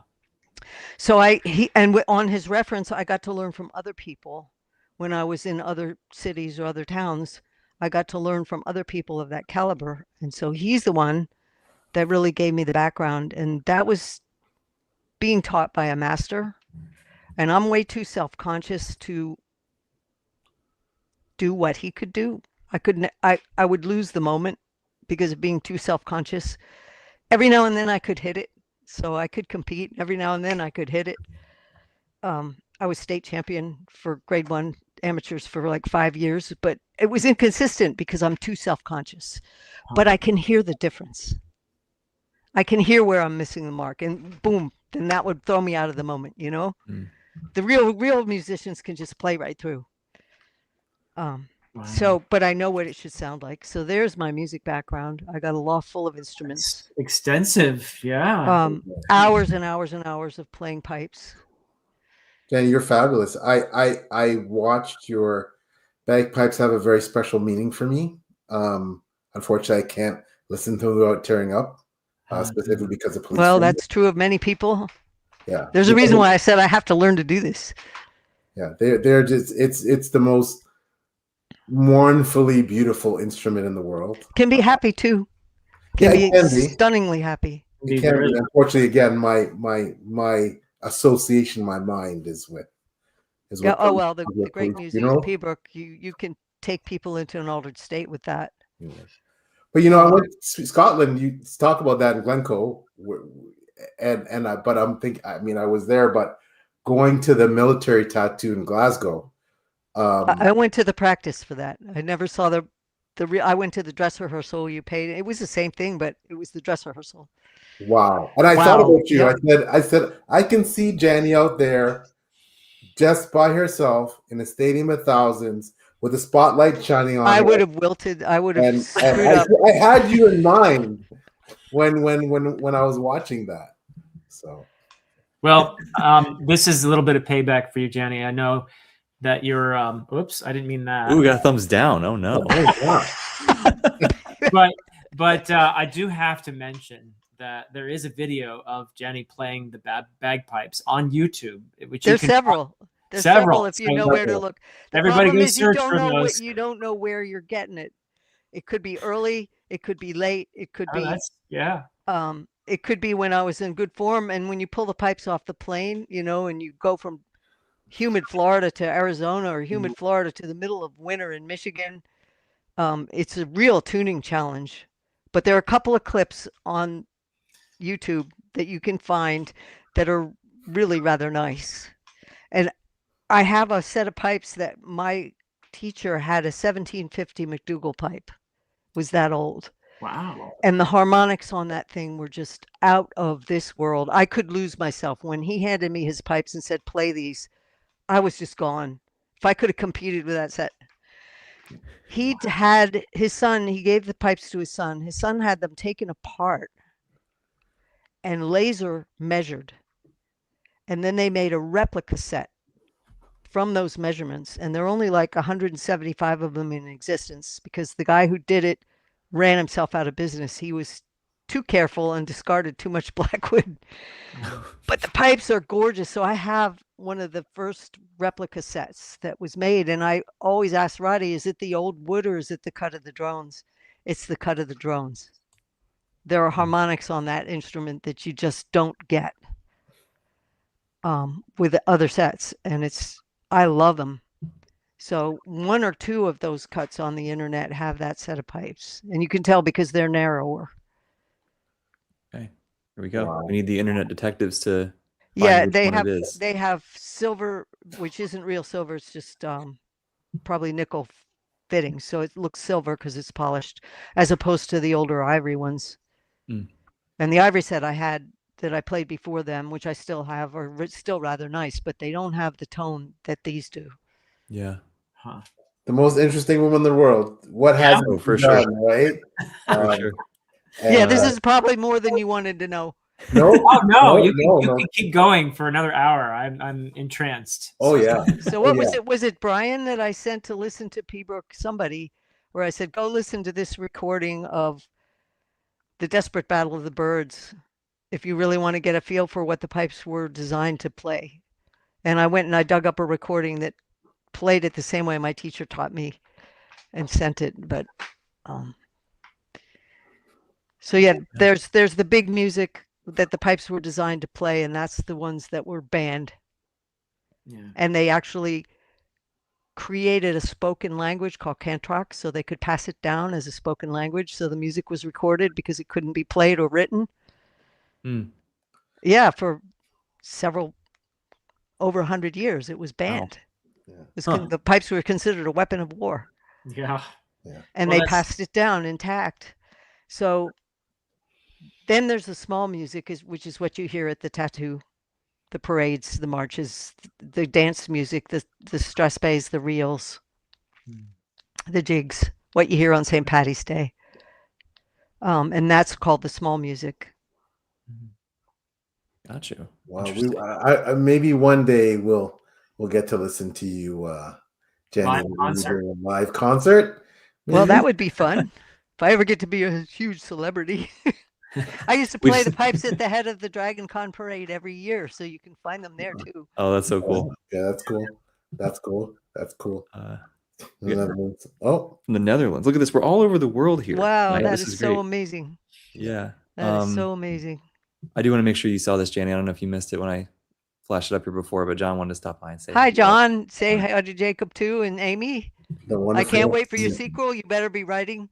So on his reference, I got to learn from other people. When I was in other cities or other towns, I got to learn from other people of that caliber. And so he's the one that really gave me the background. And that was being taught by a master. And I'm way too self-conscious to do what he could do. I would lose the moment because of being too self-conscious. Every now and then I could hit it. So I could compete. Every now and then I could hit it. I was state champion for grade 1 amateurs for like 5 years, but it was inconsistent because I'm too self-conscious. But I can hear the difference. I can hear where I'm missing the mark, and boom, then that would throw me out of the moment, you know? Mm. The real musicians can just play right through. Wow. So, but I know what it should sound like. So there's my music background. I got a loft full of instruments. It's extensive. Yeah. Hours and hours and hours of playing pipes. Jenny, you're fabulous. I watched your bagpipes have a very special meaning for me. Unfortunately, I can't listen to them without tearing up, specifically because of police. Well, that's true of many people. Yeah. There's a reason why I said I have to learn to do this. Yeah, they're just it's the most mournfully beautiful instrument in the world. Can be happy too. Can be stunningly happy. It can be. Unfortunately, again, my association, my mind is with. Yeah. Oh well, the great music of Pembroke. You can take people into an altered state with that. Yes. But you know, I went to Scotland. You talk about that in Glencoe, but I'm thinking. I mean, I was there, but going to the military tattoo in Glasgow. I went to the practice for that. I never saw I went to the dress rehearsal. You paid. It was the same thing, but it was the dress rehearsal. Wow. And I Wow. thought about you. Yep. I said, I can see Janny out there just by herself in a stadium of thousands with the spotlight shining on her. I would have wilted. I would have screwed up. I had you in mind when I was watching that. So, well, this is a little bit of payback for you, Jenny. I know that you're. Oops, I didn't mean that. Ooh, we got a thumbs down. Oh no. But I do have to mention that there is a video of Jenny playing the bagpipes on YouTube, which There's several. There's several if you know where to look. The everybody problem go is search for those. You don't know where you're getting it. It could be early. It could be late. It could be it could be when I was in good form. And when you pull the pipes off the plane, you know, and you go from humid Florida to Arizona or humid Florida to the middle of winter in Michigan, it's a real tuning challenge. But there are a couple of clips on YouTube that you can find that are really rather nice. And I have a set of pipes that my teacher had, a 1750 McDougall pipe. Was that old. Wow. And the harmonics on that thing were just out of this world. I could lose myself. When he handed me his pipes and said, play these, I was just gone. If I could have competed with that set. He had his son, he gave the pipes to his son. His son had them taken apart and laser measured. And then they made a replica set from those measurements. And there are only like 175 of them in existence because the guy who did it ran himself out of business. He was too careful and discarded too much blackwood. But the pipes are gorgeous. So I have one of the first replica sets that was made. And I always ask Roddy, is it the old wood or is it the cut of the drones? It's the cut of the drones. There are harmonics on that instrument that you just don't get with the other sets. And I love them. So one or two of those cuts on the internet have that set of pipes. And you can tell because they're narrower. Okay, here we go. Wow. We need the internet detectives to Yeah, find which one it is. they have silver, which isn't real silver. It's just probably nickel fittings. So it looks silver because it's polished, as opposed to the older ivory ones. And the ivory set I had that I played before them, which I still have, are still rather nice, but they don't have the tone that these do. Yeah. Huh. the most interesting woman in the world. What has Oh, for done, sure. right? For sure. Yeah, this is probably more than you wanted to know. No, Oh no, you no. can keep going for another hour. I'm entranced. Oh yeah. So what was it? Was it Brian that I sent to listen to Pembroke? Somebody, where I said, go listen to this recording of the Desperate Battle of the Birds, if you really want to get a feel for what the pipes were designed to play. And I went and I dug up a recording that played it the same way my teacher taught me, and sent it. But so yeah, there's the big music that the pipes were designed to play, and that's the ones that were banned. Yeah. And they actually created a spoken language called Cantrock so they could pass it down as a spoken language. So the music was recorded because it couldn't be played or written. Yeah, for over 100 years, it was banned. Wow. The pipes were considered a weapon of war. Yeah. And they passed it down intact. So then there's the small music, which is what you hear at the tattoo, the parades, the marches, the dance music, the strathspeys, the reels, the jigs, what you hear on St. Paddy's Day. And that's called the small music. Got you. Wow. Maybe one day we'll get to listen to you, Jenny, a live concert. Maybe? Well, that would be fun. If I ever get to be a huge celebrity. I used to play the pipes at the head of the Dragon Con parade every year, so you can find them there too. Oh, that's so cool. Yeah, that's cool. That's cool. That's cool. The Netherlands. Oh, from the Netherlands. Look at this. We're all over the world here. Wow, Right? that This is so great. amazing. Yeah. That is so amazing. I do want to make sure you saw this, Jenny. I don't know if you missed it when I flashed it up here before, but John wanted to stop by and say hi, John. Say hi to Jacob too, and Amy. I can't wait for your Yeah. sequel. You better be writing.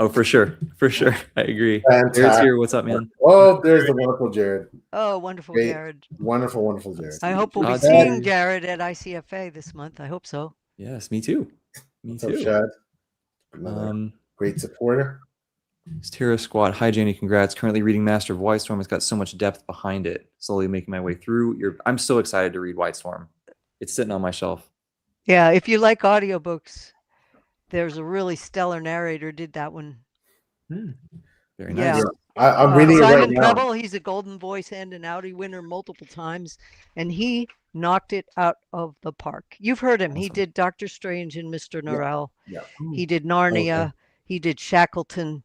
Oh, for sure. For sure. I agree. Jared's Fantastic. here. What's up, man? Oh, there's the wonderful Jared. Oh, wonderful, Great. Jared. Wonderful, wonderful Jared. I hope we'll be Shad. seeing Jared at ICFA this month. I hope so. Yes, me too. Me What's too. up, Shad? Another great supporter. Stira Squad. Hi, Jenny. Congrats. Currently reading Master of White Storm. It's got so much depth behind it. Slowly making my way through. I'm so excited to read White Storm. It's sitting on my shelf. Yeah, if you like audiobooks, there's a really stellar narrator did that one. Very Yeah. nice. I'm reading it right Simon now. Preble, he's a Golden Voice and an Audi winner multiple times, and he knocked it out of the park. You've heard him. He Awesome. did Doctor Strange and Mr. Norrell. Yeah. He did Narnia. Okay. He did Shackleton.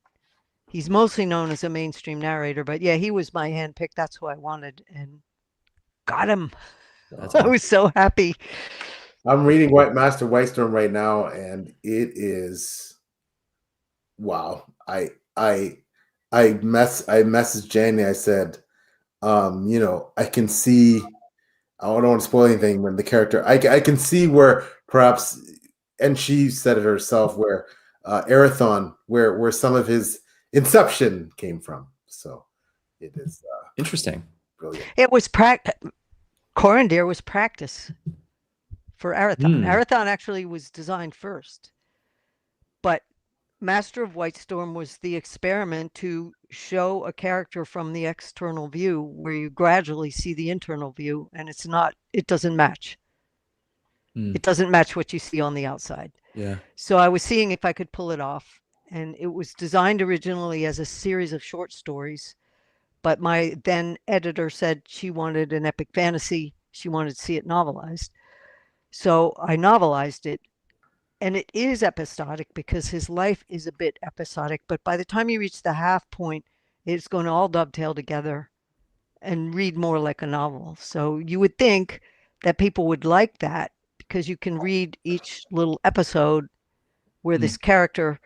He's mostly known as a mainstream narrator, but yeah, he was my handpick. That's who I wanted, and got him. That's I awesome. was so happy. I'm reading Master White Storm right now, and it is wow. I messaged Jenny. I said, I can see. I don't want to spoil anything when the character. I can see where perhaps, and she said it herself, where Arathon, where some of his inception came from. So it is Interesting. brilliant. It was Corandir was practice for Arathon. Arathon actually was designed first, but Master of White Storm was the experiment to show a character from the external view where you gradually see the internal view, and it doesn't match. It doesn't match what you see on the outside. Yeah. So I was seeing if I could pull it off, and it was designed originally as a series of short stories, but my then editor said she wanted an epic fantasy. She wanted to see it novelized. So I novelized it, and it is episodic because his life is a bit episodic, but by the time you reach the half point, it's going to all dovetail together and read more like a novel. So you would think that people would like that because you can read each little episode where this character,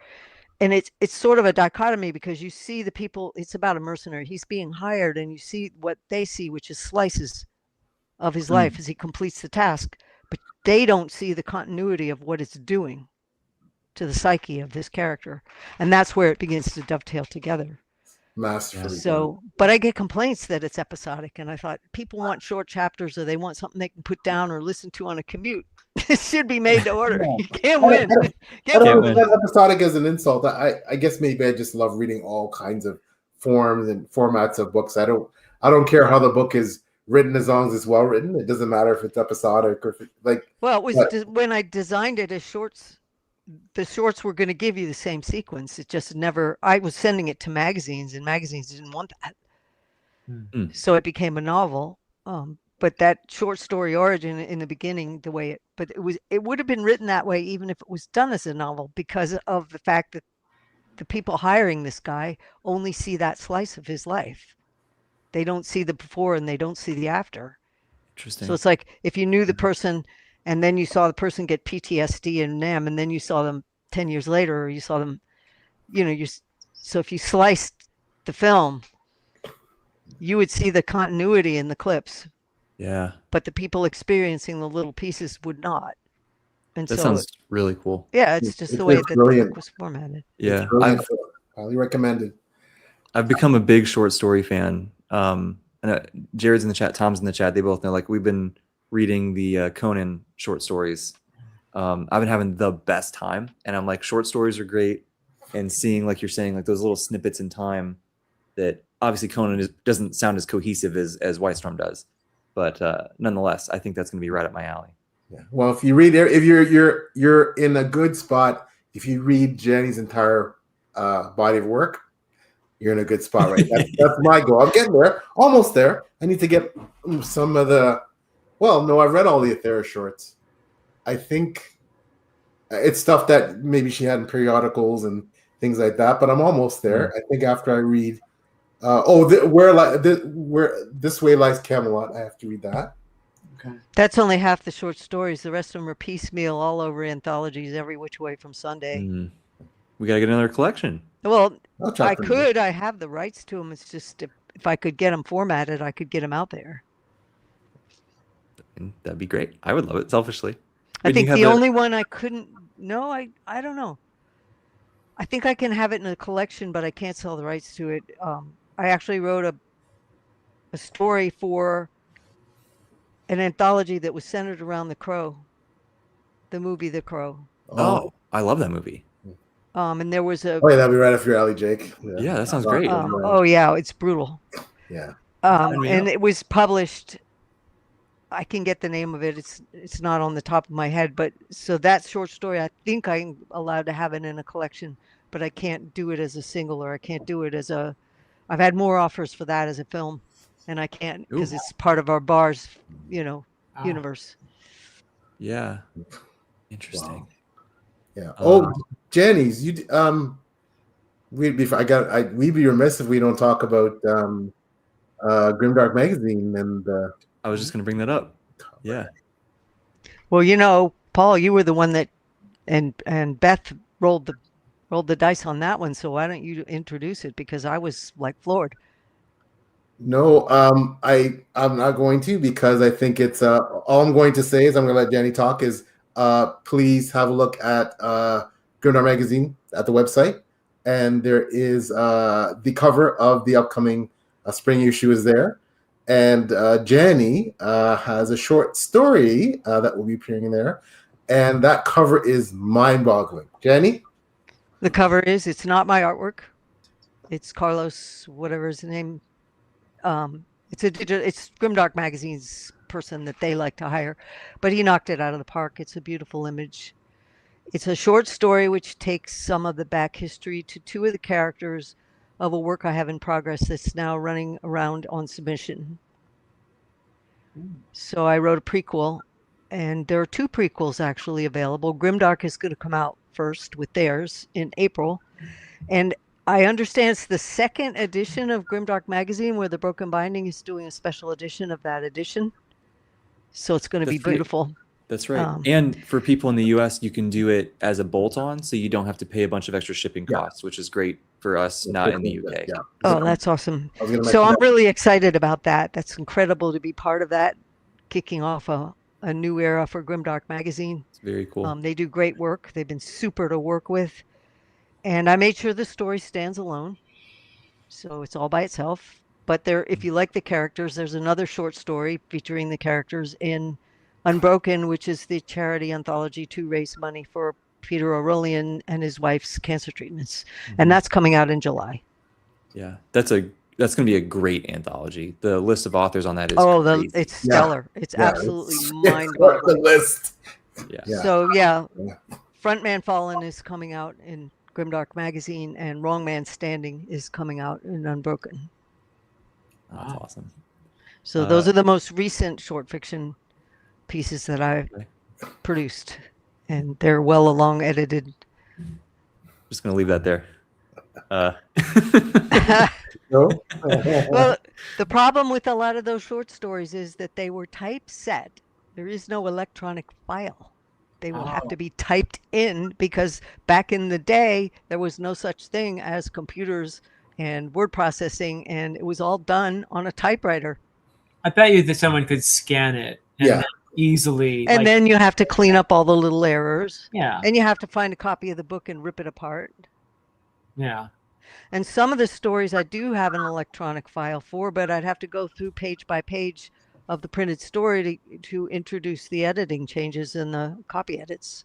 and it's sort of a dichotomy because you see the people, it's about a mercenary. He's being hired, and you see what they see, which is slices of his life as he completes the task, but they don't see the continuity of what it's doing to the psyche of this character. And that's where it begins to dovetail together. Masterfully. So, but I get complaints that it's episodic, and I thought people want short chapters, or they want something they can put down or listen to on a commute. It should be made to order. You can't win. I don't know if that episodic as an insult. I guess maybe I just love reading all kinds of forms and formats of books. I don't care how the book is written as long as it's well written. It doesn't matter if it's episodic or if Well, it was when I designed it as shorts. The shorts were going to give you the same sequence. It just never. I was sending it to magazines, and magazines didn't want that. So it became a novel. But that short story origin in the beginning, but it would have been written that way even if it was done as a novel, because of the fact that the people hiring this guy only see that slice of his life. They don't see the before and they don't see the after. Interesting. So it's like if you knew the person and then you saw the person get PTSD and NAM, and then you saw them 10 years later, or you saw them, so if you sliced the film, you would see the continuity in the clips. Yeah. But the people experiencing the little pieces would not. And that so sounds really cool. Yeah, it's just the way that the book was formatted. Yeah. Highly recommended. I've become a big short story fan. And Jared's in the chat, Tom's in the chat. They both know, like, we've been reading the Conan short stories. I've been having the best time, and I'm like, short stories are great. And seeing, like you're saying, like those little snippets in time that obviously Conan doesn't sound as cohesive as White Storm does. But nonetheless, I think that's going to be right up my alley. Yeah. Well, if you're in a good spot, if you read Jenny's entire body of work, you're in a good spot, right? That's my goal. I'm getting there, almost there. I need to get some of the. Well, no, I've read all the Aethera shorts. I think it's stuff that maybe she had in periodicals and things like that, but I'm almost there. I think after I read. Where This Way Lies Camelot. I have to read that. Okay. That's only half the short stories. The rest of them are piecemeal all over anthologies, every which way from Sunday. We got to get another collection. Well, I could. I have the rights to them. It's just if I could get them formatted, I could get them out there. That'd be great. I would love it, selfishly. I think the only one I couldn't. No, I don't know. I think I can have it in a collection, but I can't sell the rights to it. I actually wrote a story for an anthology that was centered around The Crow, the movie The Crow. Oh, I love that movie. And there was a Oh yeah, that'd be right up your alley, Jake. Yeah, that sounds great. oh yeah, it's brutal. Yeah. And it was published. I can get the name of it. It's not on the top of my head, but so that short story, I think I'm allowed to have it in a collection, but I can't do it as a single, or I can't do it as a. I've had more offers for that as a film, and I can't because it's part of our bar's, universe. Yeah. Interesting. Wow. Yeah. Oh, Janice, you we'd be remiss if we don't talk about Grimdark Magazine and I was just going to bring that up. Yeah. Well, Paul, you were the one that and Beth rolled the dice on that one, so why don't you introduce it, because I was like floored. No, I'm not going to, because I think it's all I'm going to say is I'm going to let Jenny talk is please have a look at Grimdark Magazine at the website, and there is the cover of the upcoming spring issue is there, and Jenny has a short story that will be appearing in there, and that cover is mind-boggling. Jenny? The cover it's not my artwork. It's Carlos, whatever his name. It's Grimdark Magazine's person that they like to hire, but he knocked it out of the park. It's a beautiful image. It's a short story which takes some of the back history to two of the characters of a work I have in progress that's now running around on submission. So I wrote a prequel, and there are two prequels actually available. Grimdark is going to come out first with theirs in April, and I understand it's the second edition of Grimdark Magazine where the Broken Binding is doing a special edition of that edition. So it's going to be beautiful. That's right. And for people in the US, you can do it as a bolt-on, so you don't have to pay a bunch of extra shipping costs, which is great for us not in the UK. Yeah. Oh, that's awesome. So I'm really excited about that. That's incredible to be part of that, kicking off a new era for Grimdark Magazine. It's very cool. They do great work. They've been super to work with. And I made sure the story stands alone. So it's all by itself. But if you like the characters, there's another short story featuring the characters in Unbroken, which is the charity anthology to raise money for Peter O'Rollian and his wife's cancer treatments. And that's coming out in July. Yeah, that's going to be a great anthology. The list of authors on that is it's stellar. It's absolutely mind-boggling. The list. Yeah. So Frontman Fallen is coming out in Grimdark Magazine, and Wrong Man Standing is coming out in Unbroken. That's awesome. So those are the most recent short fiction pieces that I've produced, and they're well along edited. Just going to leave that there. No? Well, the problem with a lot of those short stories is that they were typeset. There is no electronic file. They will have to be typed in, because back in the day, there was no such thing as computers and word processing, and it was all done on a typewriter. I bet you that someone could scan it and easily. And then you have to clean up all the little errors. Yeah. And you have to find a copy of the book and rip it apart. Yeah. And some of the stories I do have an electronic file for, but I'd have to go through page by page of the printed story to introduce the editing changes and the copy edits,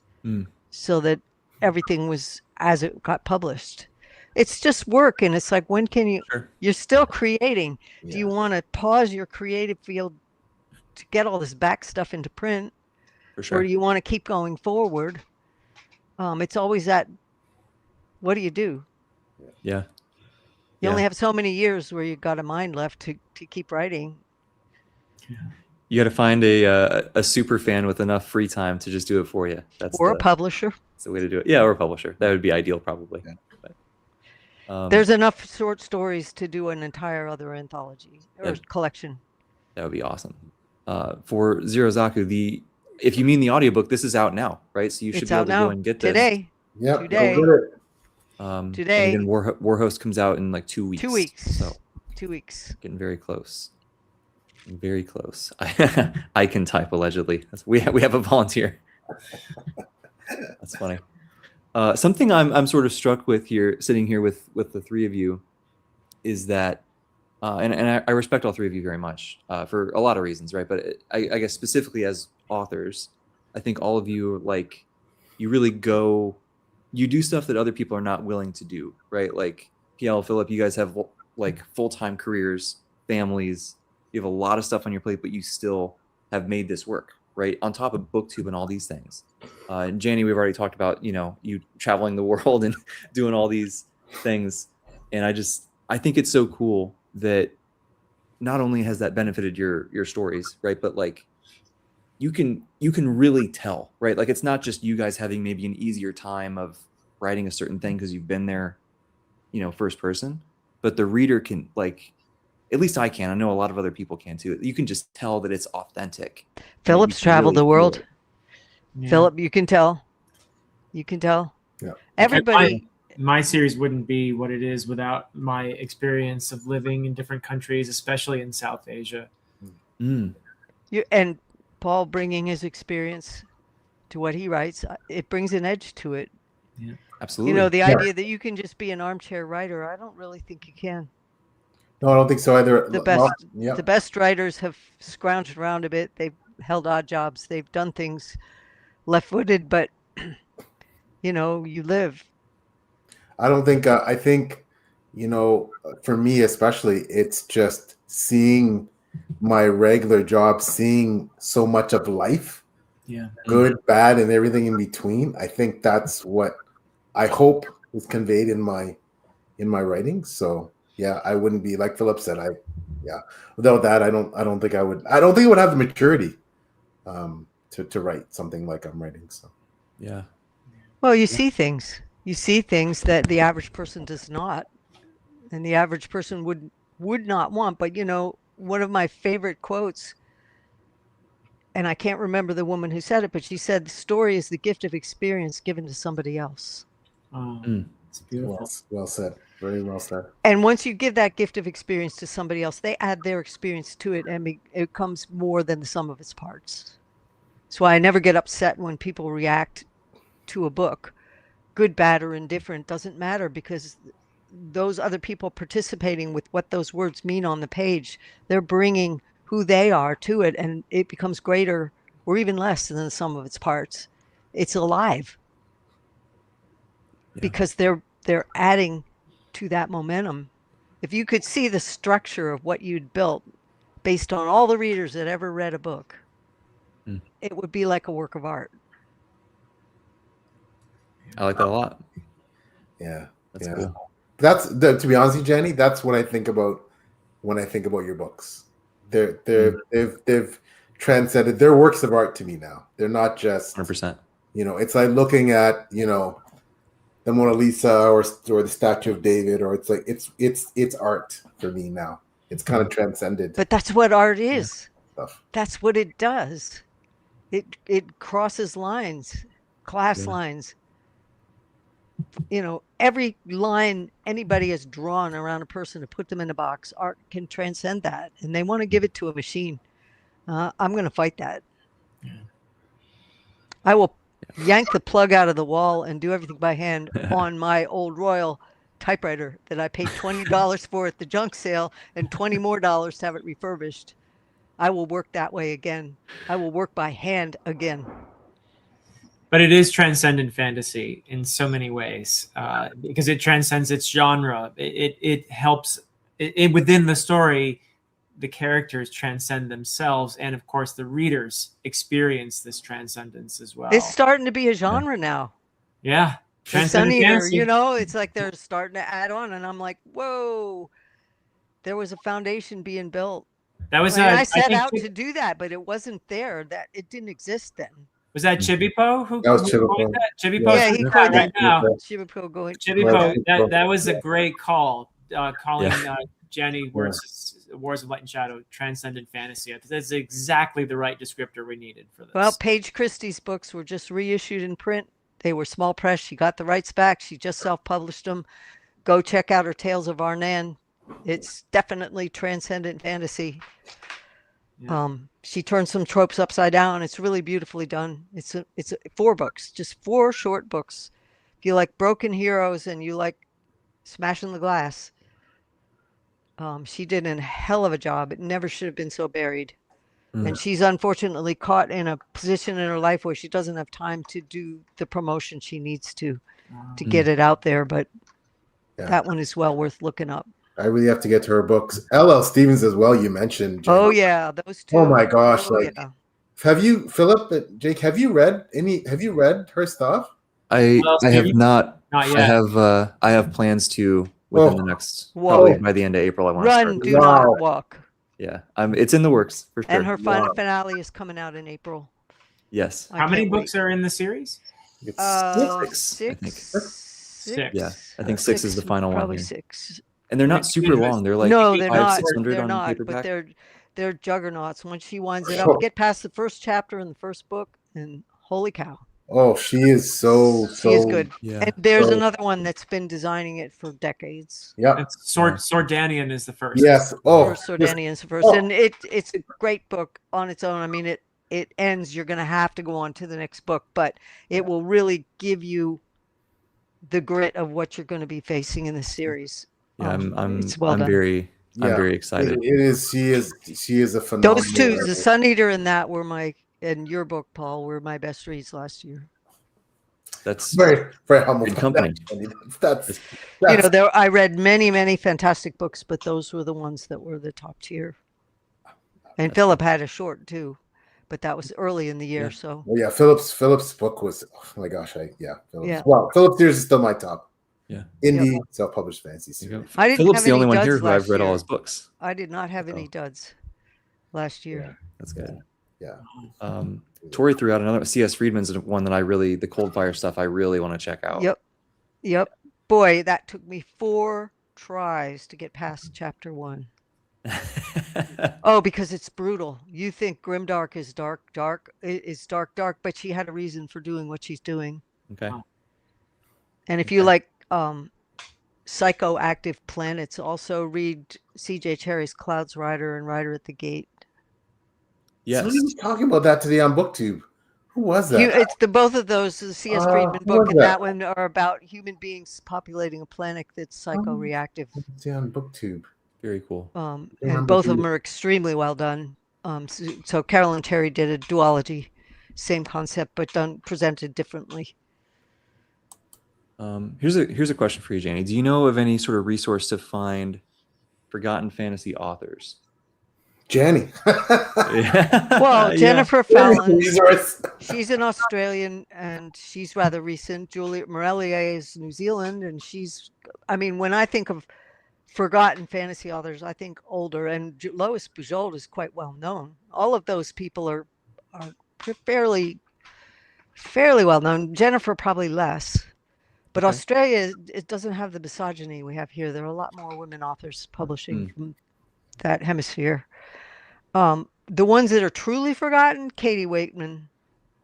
so that everything was as it got published. It's just work, and it's like, when can you? Sure. You're still creating. Yeah. Do you want to pause your creative field to get all this back stuff into print, or do you want to keep going forward? It's always that. What do you do? Yeah. You only have so many years where you've got a mind left to keep writing. You got to find a super fan with enough free time to just do it for you. Or a publisher. That's the way to do it. Yeah, or a publisher. That would be ideal, probably. Yeah. But, there's enough short stories to do an entire other anthology or collection. That would be awesome. For Zero Zaku, if you mean the audiobook, this is out now, right? So you should be able to go and get this today. Yep. Today. Today. And then Warhost comes out in like 2 weeks. 2 weeks. So 2 weeks. Getting very close. Very close. I can type allegedly. We have a volunteer. That's funny. Something I'm sort of struck with here, sitting here with the three of you, is that, and I respect all three of you very much for a lot of reasons, right? But I guess specifically as authors, I think all of you, like, you really you do stuff that other people are not willing to do, right? Like PL, Philip, you guys have like full-time careers, families, you have a lot of stuff on your plate, but you still have made this work, right? On top of BookTube and all these things. And Janie, we've already talked about, you traveling the world and doing all these things. And I think it's so cool that not only has that benefited your stories, right? But like you can really tell, right? Like it's not just you guys having maybe an easier time of writing a certain thing because you've been there, first person, but the reader can, like, at least I can. I know a lot of other people can too. You can just tell that it's authentic. Philip's traveled the world. Yeah. Philip, you can tell. You can tell. Yeah. Everybody. My series wouldn't be what it is without my experience of living in different countries, especially in South Asia. And Paul bringing his experience to what he writes, it brings an edge to it. Yeah, absolutely. The idea that you can just be an armchair writer, I don't really think you can. No, I don't think so either. The best writers have scrounged around a bit. They've held odd jobs. They've done things left-footed, but you live. I don't think, I think, for me especially, it's just seeing my regular job, seeing so much of life, good, bad, and everything in between. I think that's what I hope is conveyed in my writing. So yeah, I wouldn't be, like Philip said, without that, I don't think it would have the maturity to write something like I'm writing. So yeah. Well, you see things that the average person does not, and the average person would not want. But one of my favorite quotes, and I can't remember the woman who said it, but she said, "The story is the gift of experience given to somebody else." It's beautiful. Well said. Very well said. And once you give that gift of experience to somebody else, they add their experience to it, and it becomes more than the sum of its parts. That's why I never get upset when people react to a book. Good, bad, or indifferent doesn't matter, because those other people participating with what those words mean on the page, they're bringing who they are to it, and it becomes greater or even less than the sum of its parts. It's alive because they're adding to that momentum. If you could see the structure of what you'd built based on all the readers that ever read a book, it would be like a work of art. I like that a lot. Yeah, that's cool. To be honest with you, Jenny, that's what I think about when I think about your books. They've transcended. They're works of art to me now. They're not just 100%. It's like looking at the Mona Lisa or the Statue of David, or it's like it's art for me now. It's kind of transcended. But that's what art is. That's what it does. It crosses lines, class lines. Every line anybody has drawn around a person to put them in a box, art can transcend that, and they want to give it to a machine. I'm going to fight that. I will yank the plug out of the wall and do everything by hand on my old Royal typewriter that I paid $20 for at the junk sale and $20 more to have it refurbished. I will work that way again. I will work by hand again. But it is transcendent fantasy in so many ways, because it transcends its genre. It helps within the story. The characters transcend themselves, and of course, the readers experience this transcendence as well. It's starting to be a genre now. Yeah, transcendent fantasy. It's like they're starting to add on, and I'm like, whoa! There was a foundation being built. That was I set out to do that, but it wasn't there. That it didn't exist then. Was that Chibipo? That was Chibipo. Chibipo. Yeah, he called right now. Chibipo going. Chibipo. That was a great call. Calling Jenny Wars of Light and Shadow transcendent fantasy. That's exactly the right descriptor we needed for this. Well, Paige Christie's books were just reissued in print. They were small press. She got the rights back. She just self-published them. Go check out her Tales of Arnan. It's definitely transcendent fantasy. Yeah. She turned some tropes upside down. It's really beautifully done. It's 4 books, just 4 short books. If If you like broken heroes and you like smashing the glass, she did a hell of a job. It never should have been so buried. And she's unfortunately caught in a position in her life where she doesn't have time to do the promotion she needs to get it out there. But that one is well worth looking up. I really have to get to her books. L.L. Stevens as well. You mentioned. Jen. Oh yeah, those two. Oh my gosh! Oh, like, yeah. have you, Philip, Jake? Have you read her stuff? I have not. Not yet. I have plans to within the next probably by the end of April. I want to Run, start. do not walk. Yeah, it's in the works for sure. And her final finale is coming out in April. Yes. How many books are in the series? It's six, I think. Six. Yeah, I think six is the final one. Probably Here. 6. And they're not super long. They're like no, they're 500, not. 600 They're on not. paperback. But they're juggernauts. Once she winds it up, get past the first chapter in the first book, and holy cow! Oh, she is so good. Yeah. And there's another one that's been designing it for decades. Yeah. Sordanian is the first. Yes. Oh, Sordanian is the first, and it's a great book on its own. I mean, it ends. You're going to have to go on to the next book, but it will really give you the grit of what you're going to be facing in the series. Yeah, I'm done. very excited. It is. She is a phenomenal. Those two, the Sun Eater and that were and your book, Paul, were my best reads last year. That's very humble company. That's I read many fantastic books, but those were the ones that were the top tier. And Philip had a short too, but that was early in the year. So Philip's book was, oh my gosh, Philip's. Well, Philip's series is still my top. Yeah, indie self-published fantasy series. Philip's the only one here who I've read all his books. I did not have any duds last year. Yeah, that's good. Yeah. Tori threw out another. C.S. Friedman's one that the Cold Fire stuff I really want to check out. Yep. Boy, that took me 4 tries to get past chapter 1. Oh, because it's brutal. You think grimdark is dark, but she had a reason for doing what she's doing. Okay. And if you like psychoactive planets, also read C.J. Cherry's Clouds Rider and Rider at the Gate. Yes. Somebody was talking about that today on Booktube. Who was that? It's both of those, the C.S. Friedman book and that one are about human beings populating a planet that's psychoreactive. It's on Booktube. Very cool. And both of them are extremely well done. So Carolyn Terry did a duology, same concept, but presented differently. Here's a question for you, Janie. Do you know of any sort of resource to find forgotten fantasy authors? Jenny. Well, Jennifer Fallon. She's an Australian and she's rather recent. Juliet Morellier is New Zealand, and when I think of forgotten fantasy authors, I think older, and Lois Bujold is quite well known. All of those people are fairly well known. Jennifer probably less. But okay. Australia, it doesn't have the misogyny we have here. There are a lot more women authors publishing from that hemisphere. The ones that are truly forgotten, Katie Wakeman,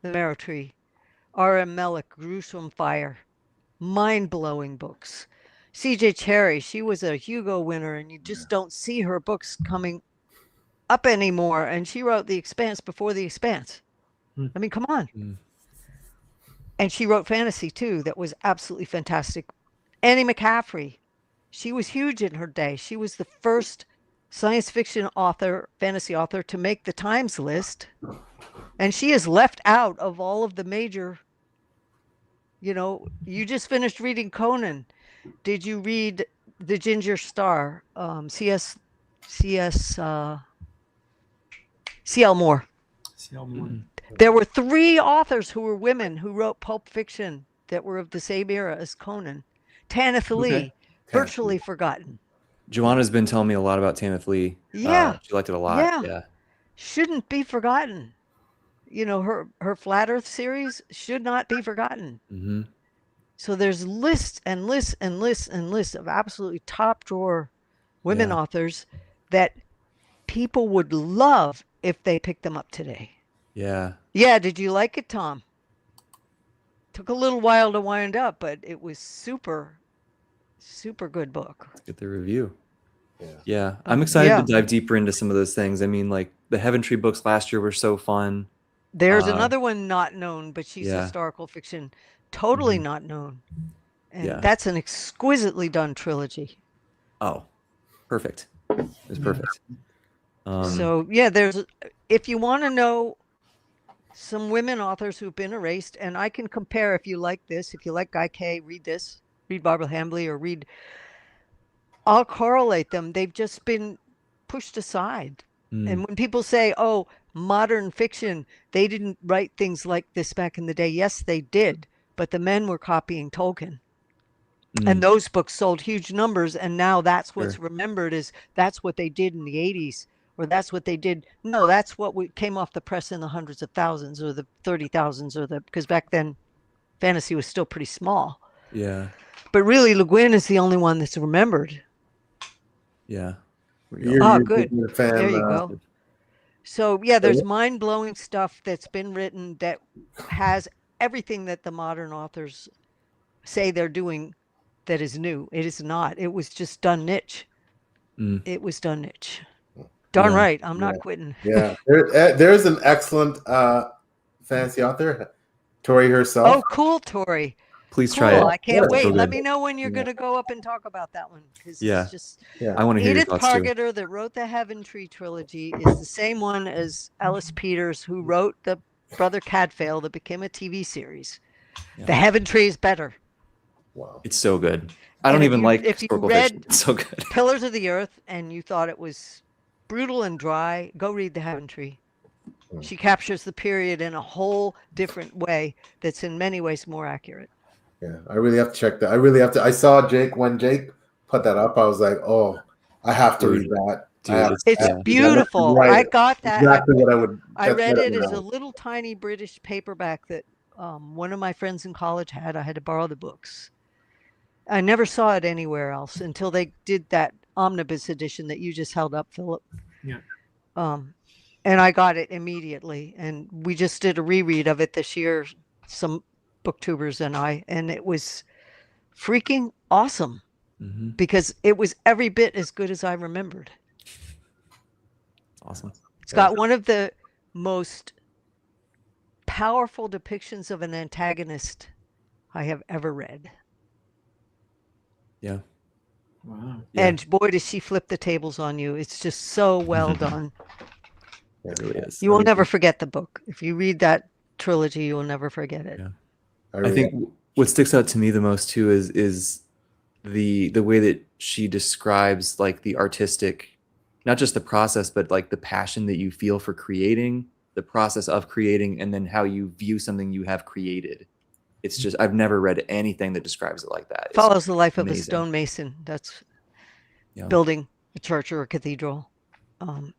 The Marrow Tree, R.M. Melick, Gruesome Fire, mind-blowing books. C.J. Cherry, she was a Hugo winner, and you just don't see her books coming up anymore. And she wrote The Expanse before The Expanse. I mean, come on. And she wrote fantasy, too, that was absolutely fantastic. Annie McCaffrey, she was huge in her day. She was the first science fiction author, fantasy author, to make the Times list. And she is left out of all of the major, you just finished reading Conan. Did you read The Ginger Star? C.L. Moore. C.L. Moore. There were 3 authors who were women who wrote pulp fiction that were of the same era as Conan. Tanith Lee, virtually forgotten. Joanna's been telling me a lot about Tanith Lee. Yeah. She liked it a lot. Yeah. Shouldn't be forgotten. Her Flat Earth series should not be forgotten. Mm-hmm. So there's lists and lists and lists and lists of absolutely top drawer women authors that people would love if they picked them up today. Yeah. Yeah. Did you like it, Tom? Took a little while to wind up, but it was super good book. Let's get the review. Yeah. I'm excited to dive deeper into some of those things. I mean, like the Heaven Tree books last year were so fun. There's another one not known, but she's historical fiction. totally Mhm. not known. And Yeah. that's an exquisitely done trilogy. Oh, perfect. It's Yeah. perfect. So yeah, there's, if you want to know some women authors who've been erased, and I can compare, if you like this, if you like Guy Kay, read this, read Barbara Hambly, or read, I'll correlate them. They've just been pushed aside. And when people say, oh, modern fiction, they didn't write things like this back in the day. Yes, they did. But the men were copying Tolkien. And those books sold huge numbers. And now that's what's Sure. remembered, is that's what they did in the 80s, or that's what they did. No, that's what came off the press in the hundreds of thousands, or the 30,000s, or because back then fantasy was still pretty small. Yeah. But really, Le Guin is the only one that's remembered. Yeah. Oh, good. You're a fan. There you go. So yeah, there's mind-blowing stuff that's been written that has everything that the modern authors say they're doing that is new. It is not. It was just done niche. It was done niche. Darn right. I'm not quitting. Yeah. There's an excellent fantasy author, Tori herself. Oh, cool, Tori. Please Cool. try it. I can't It's wait. so Let good. me know when you're going to go up and talk about that one. Because Yeah. it's just, I want to hear your Edith thoughts too. Pargeter, that wrote the Heaven Tree trilogy, is the same one as Ellis Peters, who wrote the Brother Cadfael that became a TV series. Yeah. The Heaven Tree is better. Wow. It's so good. I don't even like historical fiction. It's so good. Pillars of the Earth and you thought it was brutal and dry, go read The Heaven Tree. She captures the period in a whole different way that's in many ways more accurate. Yeah, I really have to check that. I really have to. I saw Jake when Jake put that up. I was like, oh, I have to read that. Dude, it's beautiful. I got that. Exactly what I would. I read it as a little tiny British paperback that one of my friends in college had. I had to borrow the books. I never saw it anywhere else until they did that omnibus edition that you just held up, Philip. Yeah. And I got it immediately. And we just did a reread of it this year, some Booktubers and I, and it was freaking awesome because it was every bit as good as I remembered. Awesome. It's got one of the most powerful depictions of an antagonist I have ever read. Yeah. Wow. Yeah. And boy, does she flip the tables on you. It's just so well done. It really is. You will never forget the book. If you read that trilogy, you will never forget it. Yeah. I think what sticks out to me the most too is the way that she describes like the artistic, not just the process, but like the passion that you feel for creating, the process of creating, and then how you view something you have created. It's just, I've never read anything that describes it like that. It's follows the life amazing. of a stonemason that's building a church or a cathedral. And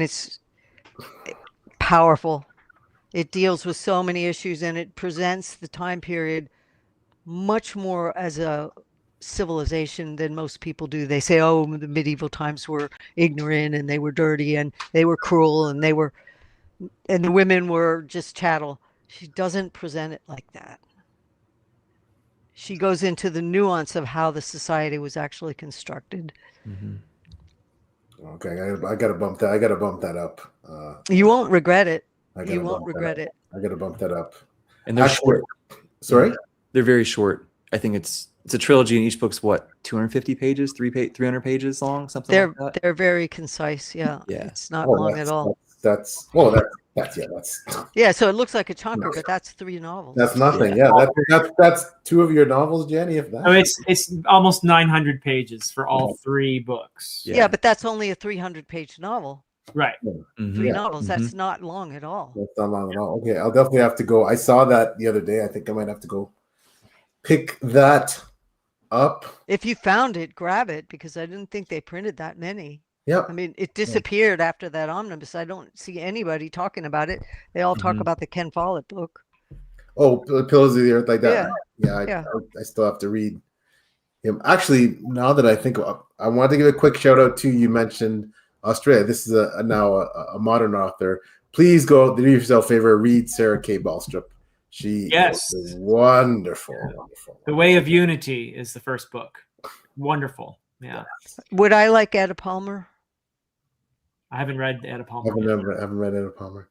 it's powerful. It deals with so many issues, and it presents the time period much more as a civilization than most people do. They say, oh, the medieval times were ignorant and they were dirty and they were cruel and the women were just chattel. She doesn't present it like that. She goes into the nuance of how the society was actually constructed. Okay, I gotta bump that. I gotta bump that up. You won't regret it. You won't regret it. I gotta bump that up. And they're short. Sorry, they're very short. I think it's a trilogy, and each book's what, 250 pages, 300 pages long, something like that. They're very concise. Yeah. It's not long at all. That's yeah. So it looks like a chunker, but that's 3 novels. That's nothing. Yeah, that's 2 of your novels, Jenny. If that. Oh, it's almost 900 pages for all 3 books. Yeah, but that's only a 300-page novel. Right. 3 novels. That's not long at all. That's not long at all. Okay, I'll definitely have to go. I saw that the other day. I think I might have to go pick that up. If you found it, grab it, because I didn't think they printed that many. Yeah. I mean, it disappeared after that omnibus. I don't see anybody talking about it. They all talk about the Ken Follett book. Oh, Pillars of the Earth, like that. Yeah. I still have to read him. Actually, now that I think of, I want to give a quick shout out to you. Mentioned Australia. This is now a modern author. Please go do yourself a favor. Read Sarah K. Balstrup. She is wonderful. The Way of Unity is the first book. Wonderful. Yeah. Would I like Ada Palmer? I haven't read Ada Palmer. I haven't read Ada Palmer.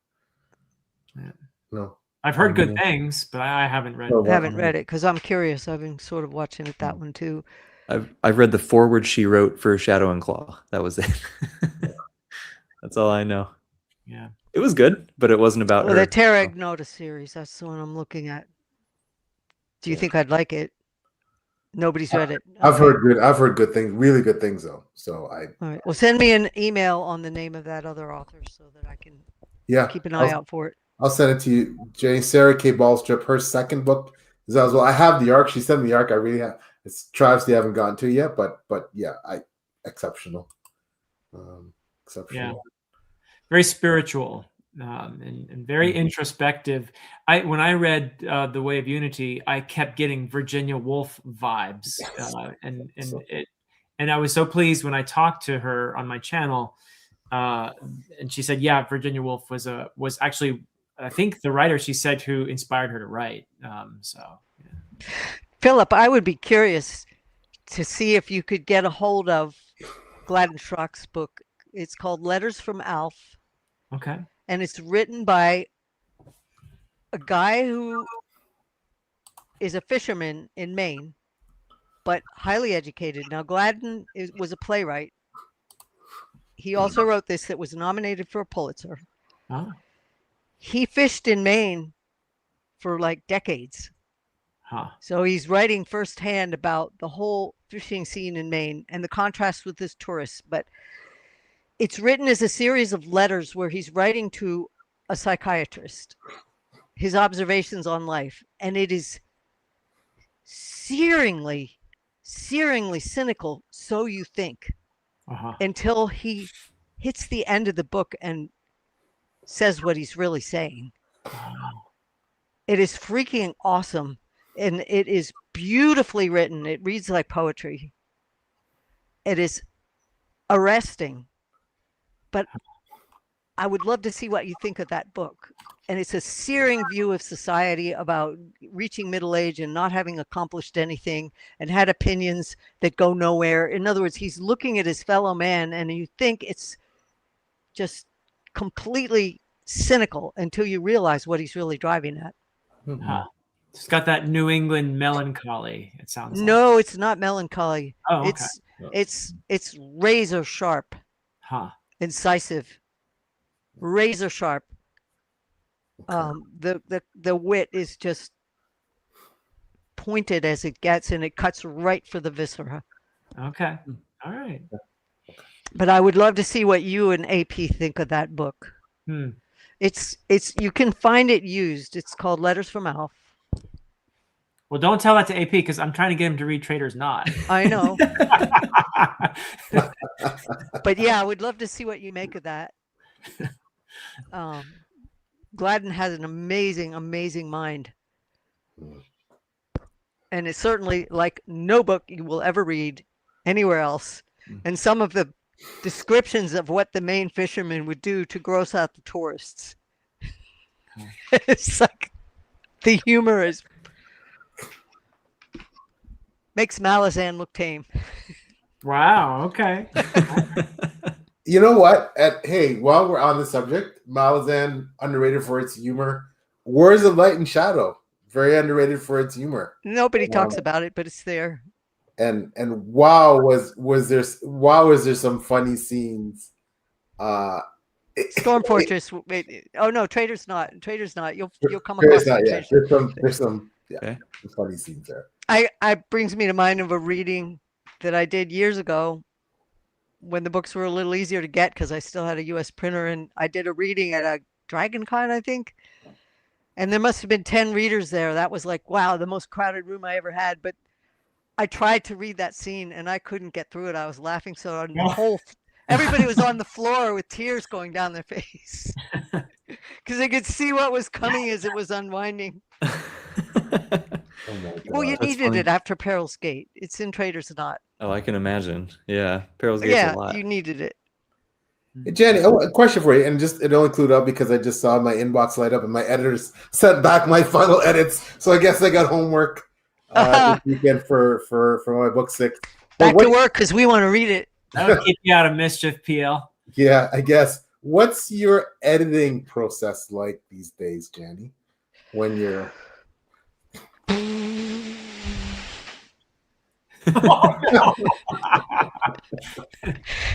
Yeah. No. I've heard good Mhm. things, but I haven't read So, it. I haven't read it because I'm curious. I've been sort of watching it that one too. I've read the foreword she wrote for Shadow and Claw. That was it. That's all I know. Yeah. It was good, but it wasn't about Well, her. the Terra Ignota series, that's the one I'm looking at. Do you Yeah. think I'd like it? Nobody's read it. I've Okay. heard good things, really good things though. So All right. Well, send me an email on the name of that other author so that I can yeah, keep an eye out for it. I'll send it to you, Jay. Sarah K. Ballstrip, her second book is as well. I have the arc. She sent me the arc. I really have. It's travesty I haven't gotten to yet, but yeah, exceptional. Exceptional. Yeah. Very spiritual, and very introspective. When I read The Way of Unity, I kept getting Virginia Woolf vibes, and I was so pleased when I talked to her on my channel, and she said, "Yeah, Virginia Woolf was actually, I think, the writer she said who inspired her to write." So, yeah. Philip, I would be curious to see if you could get a hold of Gladden Schrock's book. It's called Letters from Alf. Okay. And it's written by a guy who is a fisherman in Maine, but highly educated. Now, Gladden was a playwright. He also wrote this that was nominated for a Pulitzer. Oh. He fished in Maine for like decades. Huh. So he's writing firsthand about the whole fishing scene in Maine and the contrast with this tourist. But it's written as a series of letters where he's writing to a psychiatrist, his observations on life. And it is searingly cynical, so you think, until he hits the end of the book and says what he's really saying. It is freaking awesome. And it is beautifully written. It reads like poetry. It is arresting. But I would love to see what you think of that book. And it's a searing view of society about reaching middle age and not having accomplished anything and had opinions that go nowhere. In other words, he's looking at his fellow man and you think it's just completely cynical until you realize what he's really driving at. Huh. It's got that New England melancholy, it sounds like. No, it's not melancholy. Oh, okay. It's razor sharp, incisive, razor sharp. The wit is just pointed as it gets, and it cuts right for the viscera. Okay. All right. But I would love to see what you and AP think of that book. It's you can find it used. It's called Letters from Alf. Well, don't tell that to AP because I'm trying to get him to read Trader's Knot. I know. But yeah, I would love to see what you make of that. Gladden has an amazing mind. And it's certainly like no book you will ever read anywhere else. And some of the descriptions of what the Maine fishermen would do to gross out the tourists. It's like the humor is makes Malazan look tame. Wow. Okay. You know what? Hey, while we're on the subject, Malazan underrated for its humor. Wars of Light and Shadow, very underrated for its humor. Nobody talks about it, but it's there. And wow, was there some funny scenes? Storm Fortress. Oh no, Trader's Knot. You'll come across that. Yeah. There's some Okay. funny scenes there. I brings me to mind of a reading that I did years ago when the books were a little easier to get because I still had a US printer, and I did a reading at a Dragon Con, I think. And there must have been 10 readers there. That was like, wow, the most crowded room I ever had. But I tried to read that scene and I couldn't get through it. I was laughing so hard. Everybody was on the floor with tears going down their face because they could see what was coming as it was unwinding. Oh my God. Well, you needed it after Peril's Gate. It's in Trader's Knot. Oh, I can imagine. Yeah, Peril's Gate's a lot. You needed it. Hey, Jenny, a question for you, and it only clued up because I just saw my inbox light up and my editors sent back my final edits. So I guess I got homework this weekend for my book 6. Back to work because we want to read it. That would keep you out of mischief, PL. Yeah, I guess. What's your editing process like these days, Jenny? when you're.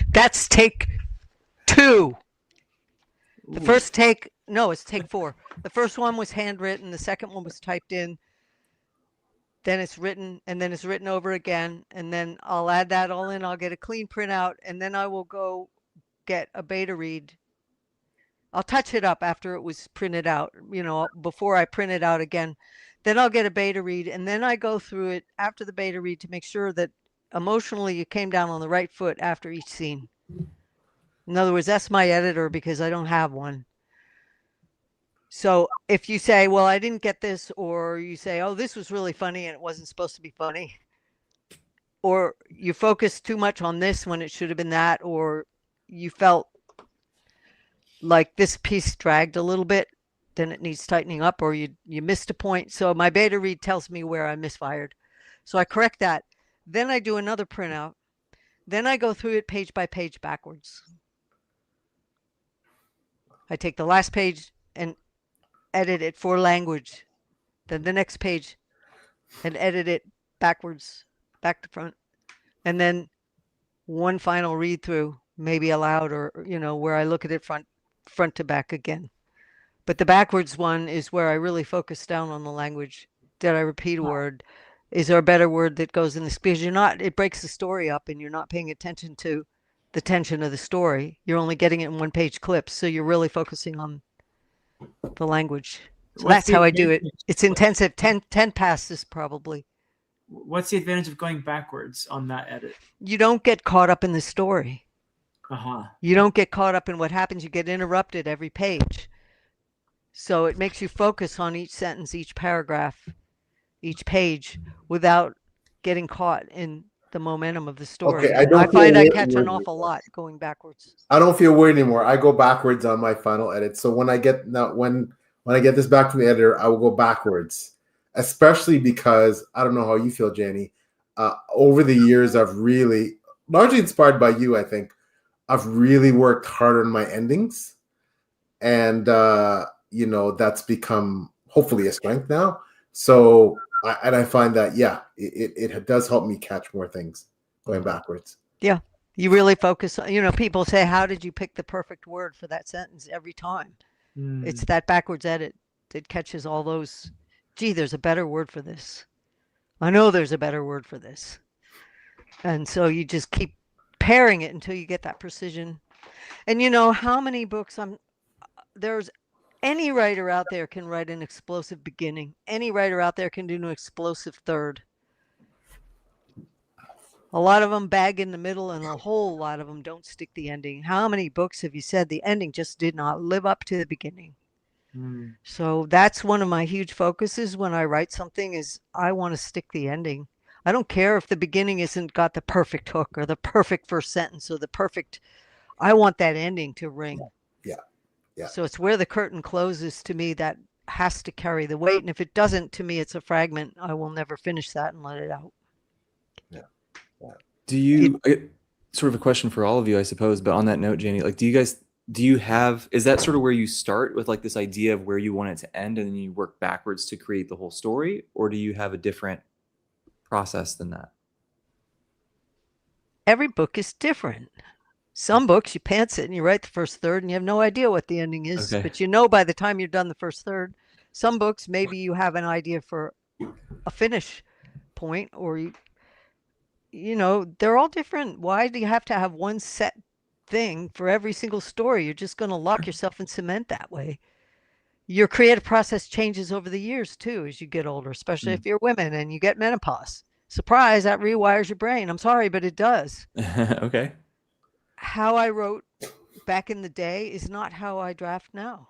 That's take 2. The first take, no, it's take 4. The first one was handwritten. The second one was typed in. Then it's written, and then it's written over again. And then I'll add that all in. I'll get a clean printout, and then I will go get a beta read. I'll touch it up after it was printed out, before I print it out again. Then I'll get a beta read, and then I go through it after the beta read to make sure that emotionally you came down on the right foot after each scene. In other words, that's my editor because I don't have one. So if you say, well, I didn't get this, or you say, oh, this was really funny and it wasn't supposed to be funny, or you focused too much on this when it should have been that, or you felt like this piece dragged a little bit, then it needs tightening up, or you missed a point. So my beta read tells me where I misfired. So I correct that. Then I do another printout. Then I go through it page by page backwards. I take the last page and edit it for language. Then the next page and edit it backwards, back to front. And then one final read through, maybe aloud, or, where I look at it front to back again. But the backwards one is where I really focus down on the language. Did I repeat a word? Is there a better word that goes in this? Because it breaks the story up and you're not paying attention to the tension of the story. You're only getting it in one-page clips. So you're really focusing on the language. So that's how I do it. It's intensive. 10 passes probably. What's the advantage of going backwards on that edit? You don't get caught up in the story. Uh-huh. You don't get caught up in what happens. You get interrupted every page. So it makes you focus on each sentence, each paragraph, each page without getting caught in the momentum of the story. Okay, I find I catch an awful lot going backwards. I don't feel weird anymore. I go backwards on my final edit. So when I get when I get this back from the editor, I will go backwards. Especially because I don't know how you feel, Jenny. Over the years, I've really, largely inspired by you, I think, I've really worked harder on my endings, and that's become hopefully a strength now. So I find that it does help me catch more things going backwards. Yeah, you really focus on, people say, how did you pick the perfect word for that sentence every time? It's that backwards edit that catches all those. Gee, there's a better word for this. I know there's a better word for this. And so you just keep pairing it until you get that precision. And how many books there's any writer out there can write an explosive beginning. Any writer out there can do an explosive third. A lot of them bag in the middle, and a whole lot of them don't stick the ending. How many books have you said the ending just did not live up to the beginning? So that's one of my huge focuses when I write something is I want to stick the ending. I don't care if the beginning isn't got the perfect hook or the perfect first sentence or I want that ending to ring. Yeah. So it's where the curtain closes to me that has to carry the weight. And if it doesn't, to me, it's a fragment. I will never finish that and let it out. Yeah. Do you, sort of a question for all of you, I suppose, but on that note, Janie, like, is that sort of where you start with like this idea of where you want it to end and then you work backwards to create the whole story? Or do you have a different process than that? Every book is different. Some books you pants it and you write the first third and you have no idea what the ending is, but by the time you're done the first third. Some books, maybe you have an idea for a finish point, or they're all different. Why do you have to have one set thing for every single story? You're just going to lock yourself in cement that way. Your creative process changes over the years too as you get older, especially if you're women and you get menopause. Surprise, that rewires your brain. I'm sorry, but it does. Okay. How I wrote back in the day is not how I draft now.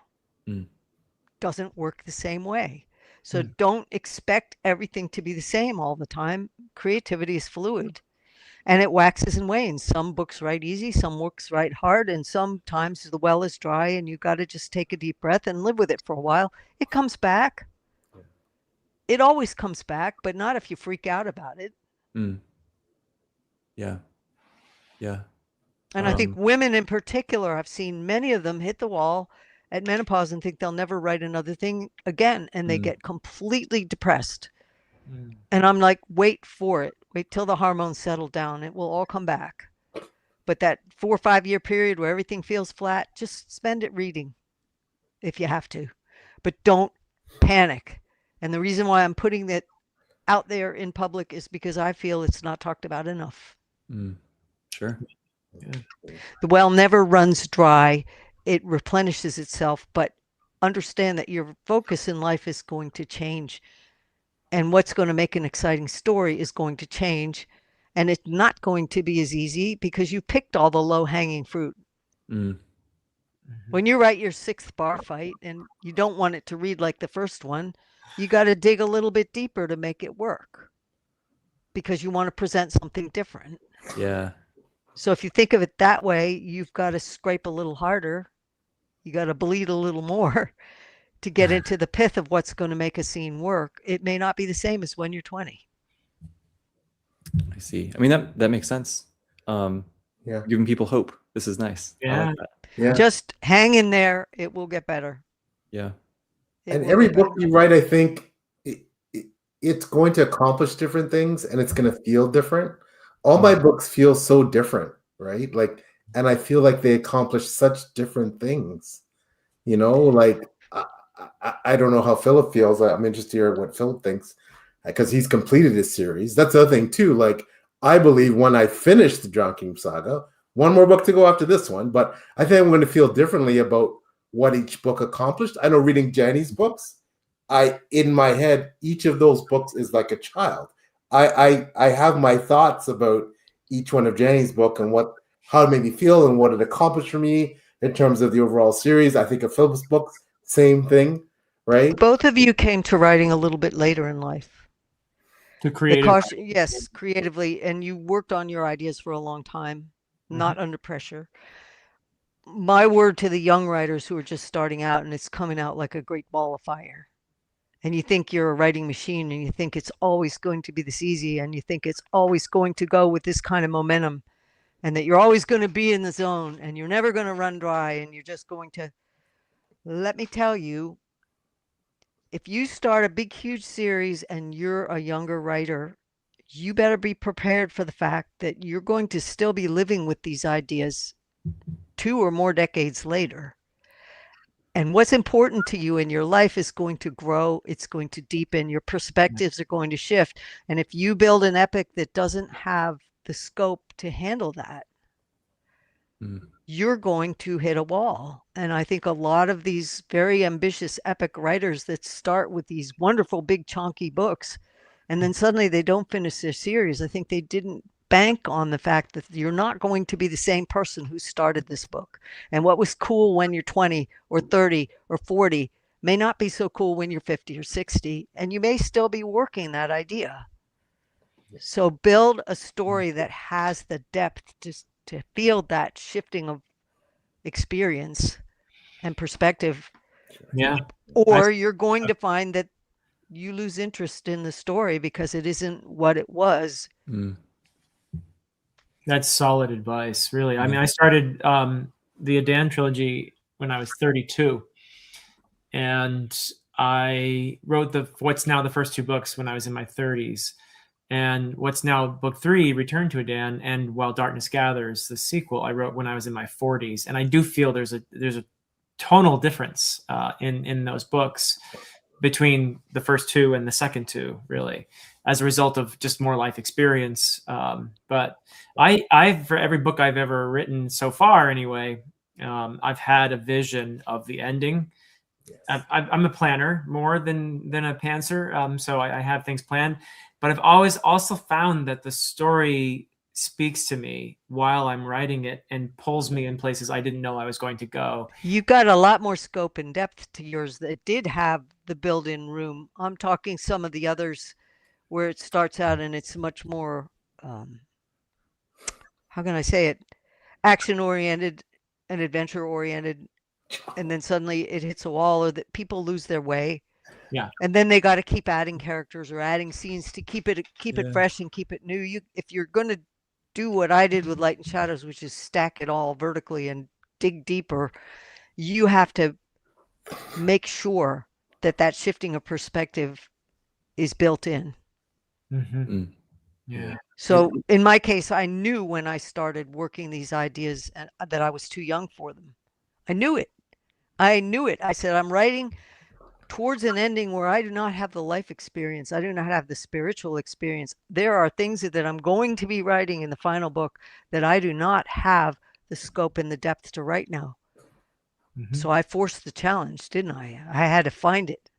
Doesn't work the same way. So don't expect everything to be the same all the time. Creativity is fluid and it waxes and wanes. Some books write easy, some books write hard, and sometimes the well is dry and you got to just take a deep breath and live with it for a while. It comes back. It always comes back, but not if you freak out about it. Yeah. And I think women in particular, I've seen many of them hit the wall at menopause and think they'll never write another thing again, and they get completely depressed. And I'm like, wait for it. Wait till the hormones settle down. It will all come back. But that 4 or 5 year period where everything feels flat, just spend it reading if you have to. But don't panic. And the reason why I'm putting that out there in public is because I feel it's not talked about enough. Sure. Yeah. The well never runs dry. It replenishes itself, but understand that your focus in life is going to change. And what's going to make an exciting story is going to change. And it's not going to be as easy because you picked all the low-hanging fruit. When you write your 6th bar fight and you don't want it to read like the first one, you got to dig a little bit deeper to make it work because you want to present something different. Yeah. So if you think of it that way, you've got to scrape a little harder. You got to bleed a little more to get into the pith of what's going to make a scene work. It may not be the same as when you're 20. I see. I mean, that makes sense. Yeah. Giving people hope. This is nice. I Yeah. like that. Yeah. Just hang in there. It will get better. Yeah. And every book you write, I think it's going to accomplish different things and it's going to feel different. All my books feel so different, right? Like, and I feel like they accomplish such different things, like I don't know how Philip feels. I'm interested to hear what Philip thinks because he's completed his series. That's the other thing too. Like, I believe when I finish the John King saga, one more book to go after this one, but I think I'm going to feel differently about what each book accomplished. I know reading Jenny's books, in my head, each of those books is like a child. I have my thoughts about each one of Jenny's book and how it made me feel and what it accomplished for me in terms of the overall series. I think of Philip's books, same thing, right? Both of you came to writing a little bit later in life. To create yes, creatively, and you worked on your ideas for a long time, not under pressure. My word to the young writers who are just starting out and it's coming out like a great ball of fire. And you think you're a writing machine and you think it's always going to be this easy and you think it's always going to go with this kind of momentum and that you're always going to be in the zone and you're never going to run dry and you're just going to, let me tell you, if you start a big, huge series and you're a younger writer, you better be prepared for the fact that you're going to still be living with these ideas 2 or more decades later. And what's important to you in your life is going to grow. It's going to deepen. Your perspectives are going to shift. And if you build an epic that doesn't have the scope to handle that, you're going to hit a wall. And I think a lot of these very ambitious epic writers that start with these wonderful, big, chunky books, and then suddenly they don't finish their series, I think they didn't bank on the fact that you're not going to be the same person who started this book. And what was cool when you're 20 or 30 or 40 may not be so cool when you're 50 or 60, and you may still be working that idea. So build a story that has the depth to feel that shifting of experience and perspective. Yeah. Or you're going to find that you lose interest in the story because it isn't what it was. That's solid advice, really. I mean, I started the Adan trilogy when I was 32, and I wrote what's now the first 2 books when I was in my 30s, and what's now book 3, Return to Adan, and While Darkness Gathers, the sequel, I wrote when I was in my 40s, and I do feel there's a tonal difference in those books between the first 2 and the second 2, really, as a result of just more life experience. But I've for every book I've ever written so far, anyway, I've had a vision of the ending. Yes. I'm a planner more than a pantser, so I have things planned. But I've always also found that the story speaks to me while I'm writing it and pulls me in places I didn't know I was going to go. You've got a lot more scope and depth to yours that did have the built-in room. I'm talking some of the others where it starts out and it's much more, how can I say it, action-oriented and adventure-oriented, and then suddenly it hits a wall or that people lose their way. Yeah. And then they got to keep adding characters or adding scenes to keep it fresh and keep it new. If you're going to do what I did with Light and Shadows, which is stack it all vertically and dig deeper, you have to make sure that that shifting of perspective is built in. Yeah. So in my case, I knew when I started working these ideas that I was too young for them. I knew it. I said, I'm writing towards an ending where I do not have the life experience. I do not have the spiritual experience. There are things that I'm going to be writing in the final book that I do not have the scope and the depth to write now. So I forced the challenge, didn't I? I had to find it.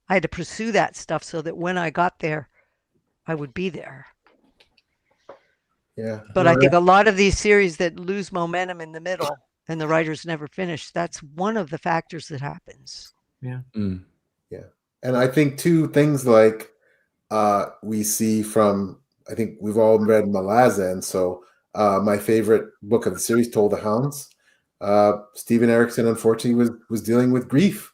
I had to pursue that stuff so that when I got there, I would be there. Yeah. But I think a lot of these series that lose momentum in the middle and the writers never finish, that's one of the factors that happens. Yeah. Yeah. And I think too, things like we see from, I think we've all read Malaza, and so my favorite book of the series, Toll the Hounds, Steven Erikson unfortunately was dealing with grief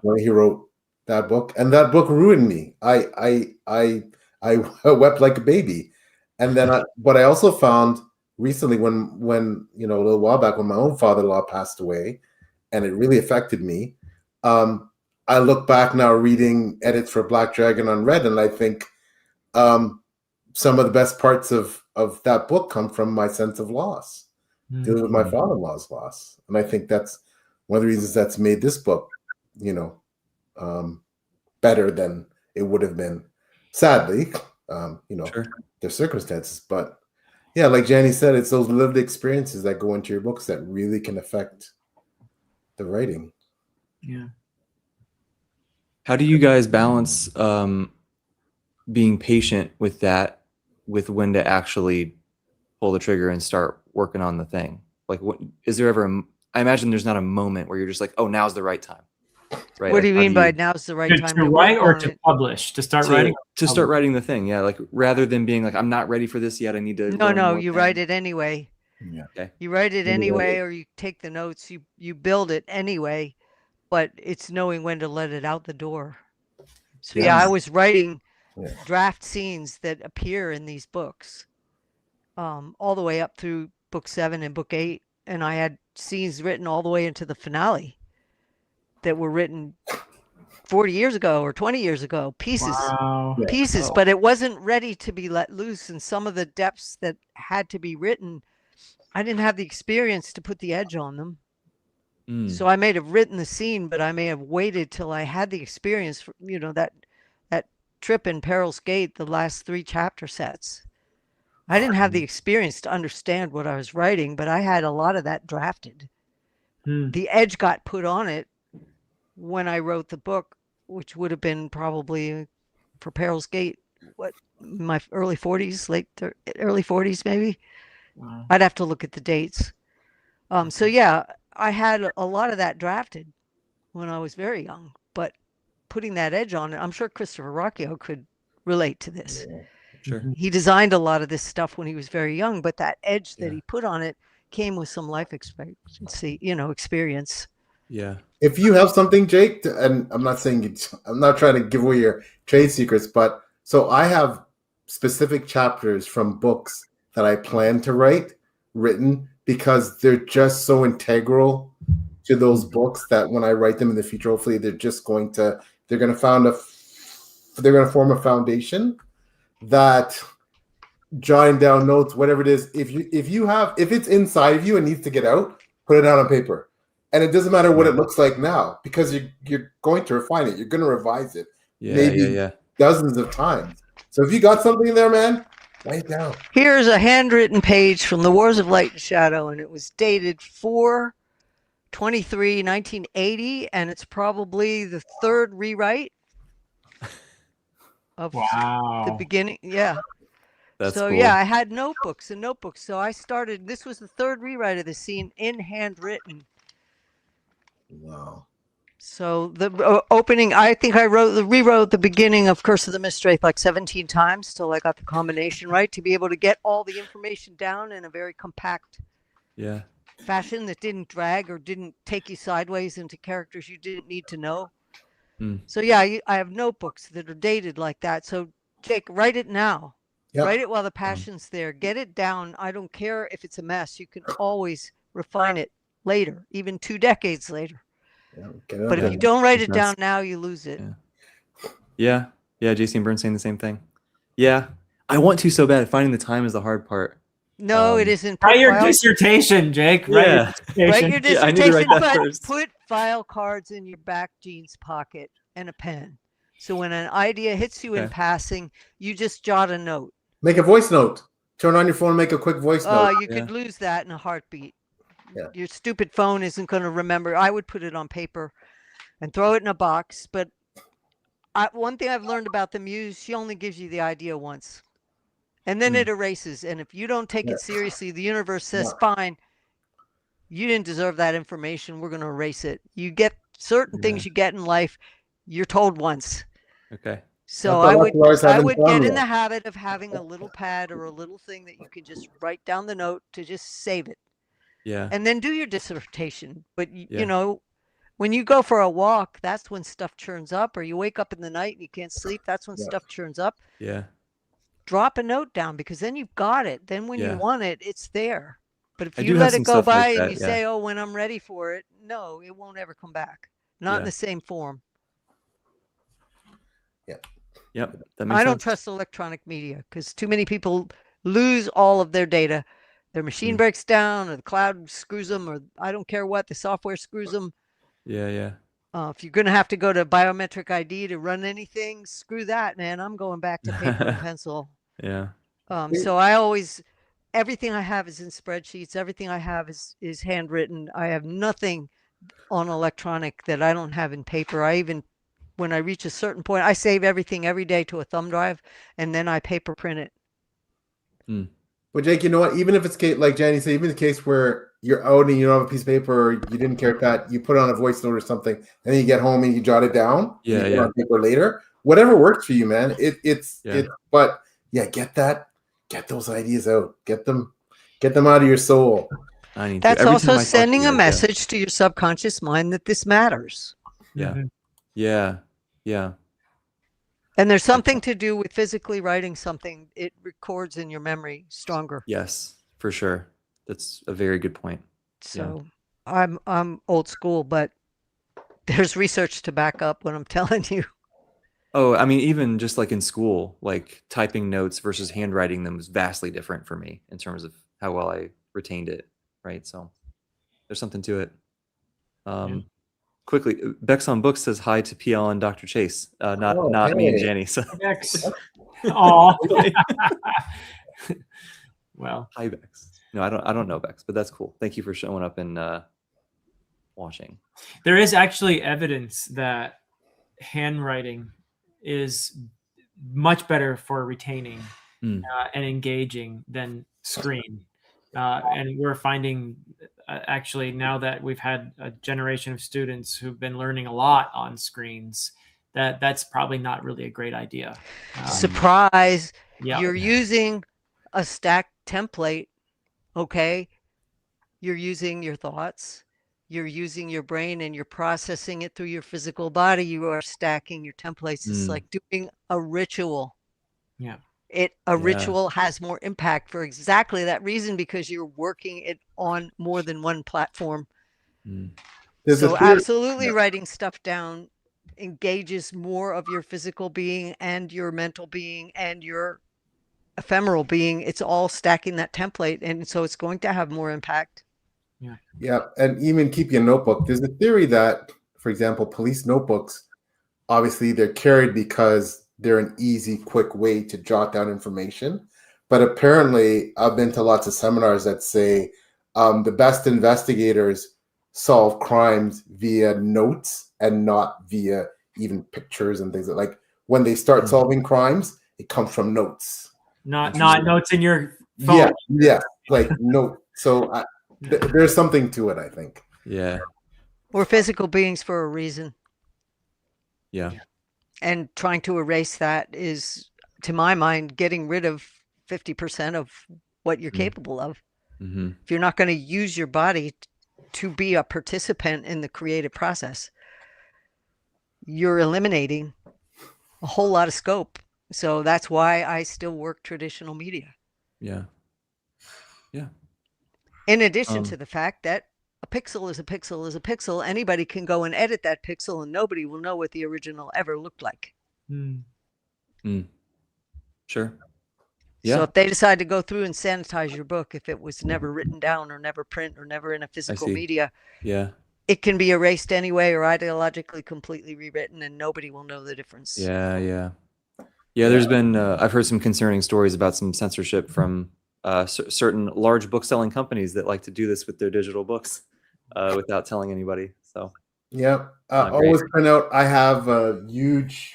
when he wrote that book, and that book ruined me. I wept like a baby. And then but I also found recently when a little while back when my own father-in-law passed away, and it really affected me. I look back now reading edits for Black Dragon Unread, and I think some of the best parts of that book come from my sense of loss, dealing with my father-in-law's loss. And I think that's one of the reasons that's made this book, better than it would have been, sadly, Sure. their circumstances. But yeah, like Janny said, it's those lived experiences that go into your books that really can affect the writing. Yeah. How do you guys balance being patient with that, with when to actually pull the trigger and start working on the thing? Like, is there ever I imagine there's not a moment where you're just like, oh, now's the right time, right? What do Like, you mean by now's the right time to to write work or on to it? publish? To start writing? To start writing the thing, yeah. Like, rather than being like, I'm not ready for this yet, I need to. No, you write it anyway. Yeah. Okay. You write it anyway, or you take the notes. You build it anyway, but it's knowing when to let it out the door. So yeah, I was writing draft scenes that appear in these books, all the way up through book 7 and book 8, and I had scenes written all the way into the finale that were written 40 years ago or 20 years ago, pieces, Wow. but it wasn't ready to be let loose. And some of the depths that had to be written, I didn't have the experience to put the edge on them. So I may have written the scene, but I may have waited till I had the experience for, that trip in Peril's Gate, the last 3 chapter sets. I didn't have the experience to understand what I was writing, but I had a lot of that drafted. The edge got put on it when I wrote the book, which would have been probably for Peril's Gate, my early 40s, early 40s maybe. Wow. I'd have to look at the dates. So yeah, I had a lot of that drafted when I was very young, but putting that edge on it, I'm sure Christopher Rocchio could relate to this. Sure. He designed a lot of this stuff when he was very young, but that edge that he put on it came with some life expectancy, experience. Yeah. If you have something, Jake, and I'm not trying to give away your trade secrets, but so I have specific chapters from books that I plan to write written because they're just so integral to those books that when I write them in the future, hopefully they're going to form a foundation that jotting down notes, whatever it is, if it's inside of you and needs to get out, put it down on paper. And it doesn't matter what it looks like now, because you're going to refine it. You're going to revise it, maybe dozens of times. So if you got something in there, man, write it down. Here's a handwritten page from The Wars of Light and Shadow, and it was dated 4/23/1980, and it's probably the 3rd rewrite of the beginning. Yeah. That's so cool. Yeah, I had notebooks and notebooks. So I started. This was the 3rd rewrite of the scene in handwritten. Wow. So the opening, I think I rewrote the beginning of Curse of the Mistwraith like 17 times till I got the combination right, to be able to get all the information down in a very compact fashion that didn't drag or didn't take you sideways into characters you didn't need to know. So yeah, I have notebooks that are dated like that. So Jake, write it now. Yep. Write it while the passion's there. Get it down. I don't care if it's a mess. You can always refine it later, even 2 decades later. Get it But out if there. you don't write it That's- down now, you lose it. Yeah. Yeah. JC and Burns saying the same thing. Yeah. I want to so bad. Finding the time is the hard part. No, it isn't. Put Write your file- dissertation, Jake. Yeah. Write your Write your dissertation. Yeah, I need to write dissertation, that but first. put file cards in your back jeans pocket and a pen. So when an idea hits you in Okay. passing, you just jot a note. Make a voice note. Turn on your phone and make a quick voice note. You could lose that in a heartbeat. Yeah. Your stupid phone isn't going to remember. I would put it on paper and throw it in a box. But one thing I've learned about the muse, she only gives you the idea once. And then it erases. And if you don't take it seriously, the universe says, fine, you didn't deserve that information. We're going to erase it. You get certain things you get in life, you're told once. Okay. So That's I what would Lars I haven't would done get in yet. the habit of having a little pad or a little thing that you can just write down the note to just save it. Yeah. And then do your dissertation. But Yeah. you know, when you go for a walk, that's when stuff churns up, or you wake up in the night and you can't sleep, that's when stuff churns up. Yeah. Drop a note down, because then you've got it. Then when Yeah. you want it, it's there. But if I you do have let it some go stuff like by and that, you yeah. say, oh, when I'm ready for it, no, it won't ever come back. Not in Yeah. the same form. Yep. That makes I don't sense. trust electronic media because too many people lose all of their data. Their machine Mm. breaks down, or the cloud screws them, or I don't care what, the software screws them. Yeah. Yeah. If you're going to have to go to biometric ID to run anything, screw that, man. I'm going back to paper and pencil. Yeah. So I always, everything I have is in spreadsheets. Everything I have is handwritten. I have nothing on electronic that I don't have in paper. I even, when I reach a certain point, I save everything every day to a thumb drive, and then I paper print it. But Jake, you know what? Even if it's like Jenny said, even the case where you're out and you don't have a piece of paper, or you didn't care that, you put it on a voice note or something, and then you get home and you jot it down. Yeah, you put it yeah. on paper later. Whatever works for you, man. Yeah. But yeah, get those ideas out. Get them out of your soul. I need That's to. Every also time I talk to sending you a guys, message to your subconscious mind that this matters. Yeah. Mhm. Yeah. Yeah. And there's something to do with physically writing something. It records in your memory stronger. Yes, for sure. That's a very good point. So I'm old school, but there's research to back up what I'm telling you. Oh, I mean, even just like in school, like typing notes versus handwriting them was vastly different for me in terms of how well I retained it. Right. So there's something to it. Quickly, Bex on Books says hi to PL and Dr. Chase. Not me and hey. Jenny. So X. Aw. Well, hi, Bex. No, I don't know Bex, but that's cool. Thank you for showing up and watching. there is actually evidence that handwriting is much better for retaining and engaging than screen. And we're finding actually, now that we've had a generation of students who've been learning a lot on screens, that's probably not really a great idea. Surprise. Yeah. You're using a stacked template. Okay. You're using your thoughts. You're using your brain, and you're processing it through your physical body. You are stacking your templates. It's like doing a ritual. Yeah. A ritual has more impact for exactly that reason, because you're working it on more than one platform. So absolutely writing stuff down engages more of your physical being and your mental being and your ephemeral being. It's all stacking that template, and so it's going to have more impact. Yeah, and even keep your notebook. There's a theory that, for example, police notebooks, obviously they're carried because they're an easy, quick way to jot down information. But apparently, I've been to lots of seminars that say the best investigators solve crimes via notes and not via even pictures and things like when they start solving crimes, it comes from notes. Not notes in your phone. Yeah, like note. So there's something to it, I think. Yeah. We're physical beings for a reason. Yeah. And trying to erase that is, to my mind, getting rid of 50% of what you're capable of. If you're not going to use your body to be a participant in the creative process, you're eliminating a whole lot of scope. So that's why I still work traditional media. Yeah. Yeah. In addition to the fact that a pixel is a pixel is a pixel. Anybody can go and edit that pixel and nobody will know what the original ever looked like. Sure. So Yeah. if they decide to go through and sanitize your book, if it was never written down or never print or never in a physical see. media, Yeah. it can be erased anyway or ideologically completely rewritten and nobody will know the difference. Yeah. There's been I've heard some concerning stories about some censorship from certain large book-selling companies that like to do this with their digital books without telling anybody. So Yeah. Not great. Always print out. I have a huge,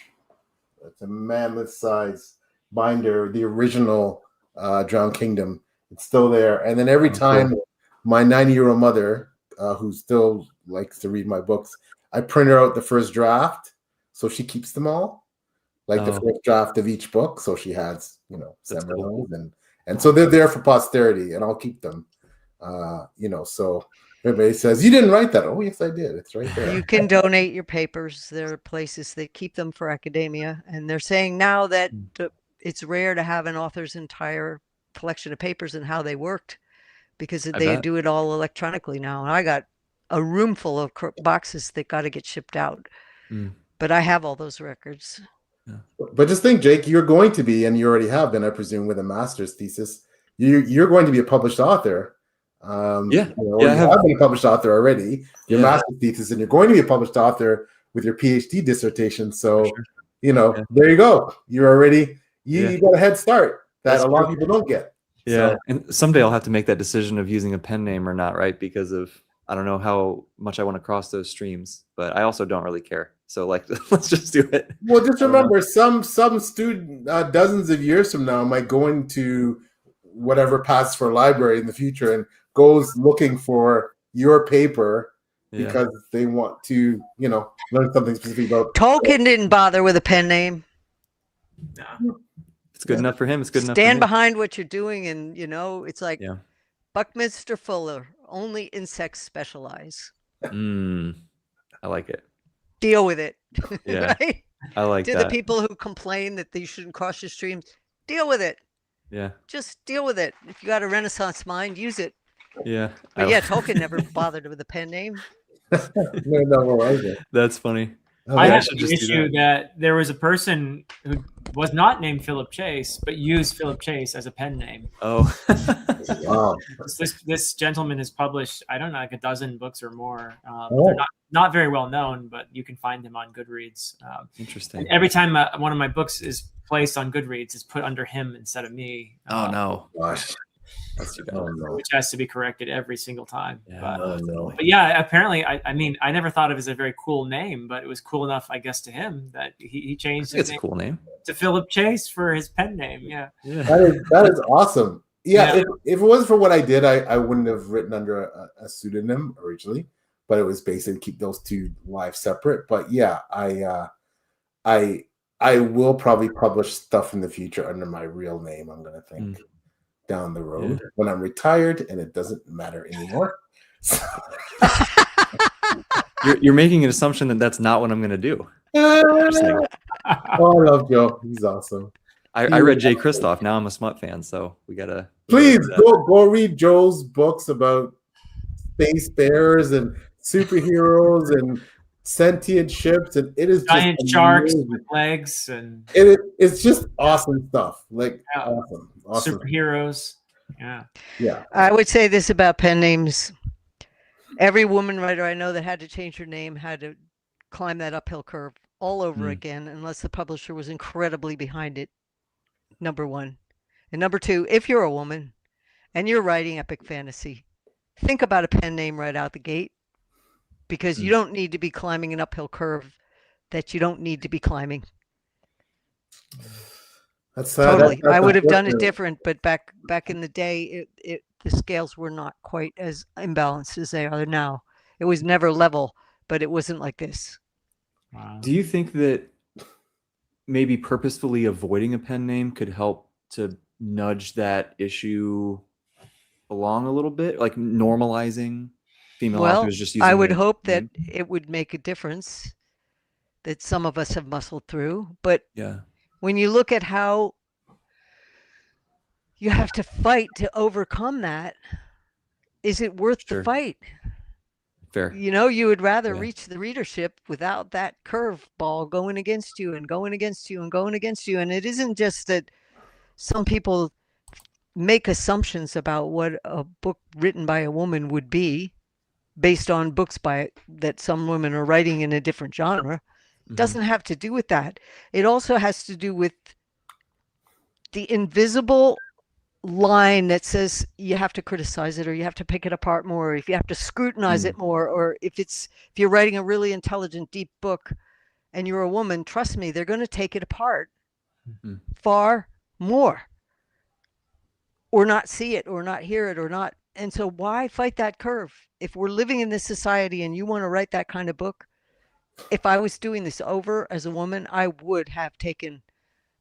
it's a mammoth size binder, the original Drowned Kingdom. It's still there. And then every time my 90-year-old mother, who still likes to read my books, I print her out the first draft. So she keeps them all, like the first draft of each book. So she has, some of those. And so they're there for posterity and I'll keep them. So everybody says, you didn't write that. Oh, yes, I did. It's right there. You can donate your papers. There are places that keep them for academia. And they're saying now that it's rare to have an author's entire collection of papers and how they worked because they do it all electronically now. And I got a room full of boxes that got to get shipped out. But I have all those records. Yeah. But just think, Jake, you're going to be, and you already have been, I presume, with a master's thesis. You're going to be a published author. You have been a published author already. Your master's thesis, and you're going to be a published author with your PhD dissertation. So, there you go. You're already you got a head start that a lot of people don't get. Yeah, So, and someday I'll have to make that decision of using a pen name or not, right? Because of I don't know how much I want to cross those streams, but I also don't really care. So let's just do it. Well, just remember, some student dozens of years from now might go into whatever passes for a library in the future and goes looking for your paper because they want to, learn something specific about. Tolkien didn't bother with a pen name. No. It's good enough for him. It's good enough. Stand behind what you're doing, and it's like Buckminster Fuller. Only insects specialize. I like it. Deal with it. Yeah, right? I like that. To the people who complain that you shouldn't cross your streams, deal with it. Yeah. Just deal with it. If you got a Renaissance mind, use it. Yeah. But Tolkien never bothered with a pen name. That's funny. I had the issue that there was a person who was not named Philip Chase, but used Philip Chase as a pen name. Oh. Wow. This gentleman has published, I don't know, like a dozen books or more. They're not very well known, but you can find him on Goodreads. Interesting. And every time one of my books is placed on Goodreads, it's put under him instead of me. Oh, no. Gosh. That's too bad. Which has to be corrected every single time. Yeah, but yeah, apparently, I mean, I never thought of it as a very cool name, but it was cool enough, I guess, to him that he changed his name. It's a cool name. To Philip Chase for his pen name. Yeah. That is awesome. Yeah. If it wasn't for what I did, I wouldn't have written under a pseudonym originally, but it was basically keep those two lives separate. But yeah, I will probably publish stuff in the future under my real name. I'm going to think. Down the road when I'm retired and it doesn't matter anymore. You're making an assumption that that's not what I'm going to do. Oh, I love Joe. He's awesome. I read Jay Kristoff. Now I'm a Smut fan, so we gotta. Please go read Joe's books about space bears and superheroes and sentient ships, and it is giant just sharks with legs, and it's just awesome stuff. Awesome superheroes. Yeah. I would say this about pen names: every woman writer I know that had to change her name had to climb that uphill curve all over again, unless the publisher was incredibly behind it. Number one, and number two, if you're a woman and you're writing epic fantasy, think about a pen name right out the gate. Because you don't need to be climbing an uphill curve that you don't need to be climbing. Totally. I would have done it different, but back in the day, the scales were not quite as imbalanced as they are now. It was never level, but it wasn't like this. Wow. Do you think that maybe purposefully avoiding a pen name could help to nudge that issue along a little bit, like normalizing female authors just using I would their hope that name? it would make a difference that some of us have muscled through. But when you look at how you have to fight to overcome that, is it worth the fight? Fair. You know, you would rather Yeah. reach the readership without that curveball going against you and going against you and going against you. And it isn't just that some people make assumptions about what a book written by a woman would be based on books by that some women are writing in a different genre. It doesn't have to do with that. It also has to do with the invisible line that says you have to criticize it, or you have to pick it apart more, or if you have to scrutinize it more, or if you're writing a really intelligent, deep book and you're a woman, trust me, they're going to take it apart far more, or not see it, or not hear it, or not. And so why fight that curve? If we're living in this society and you want to write that kind of book, if I was doing this over as a woman, I would have taken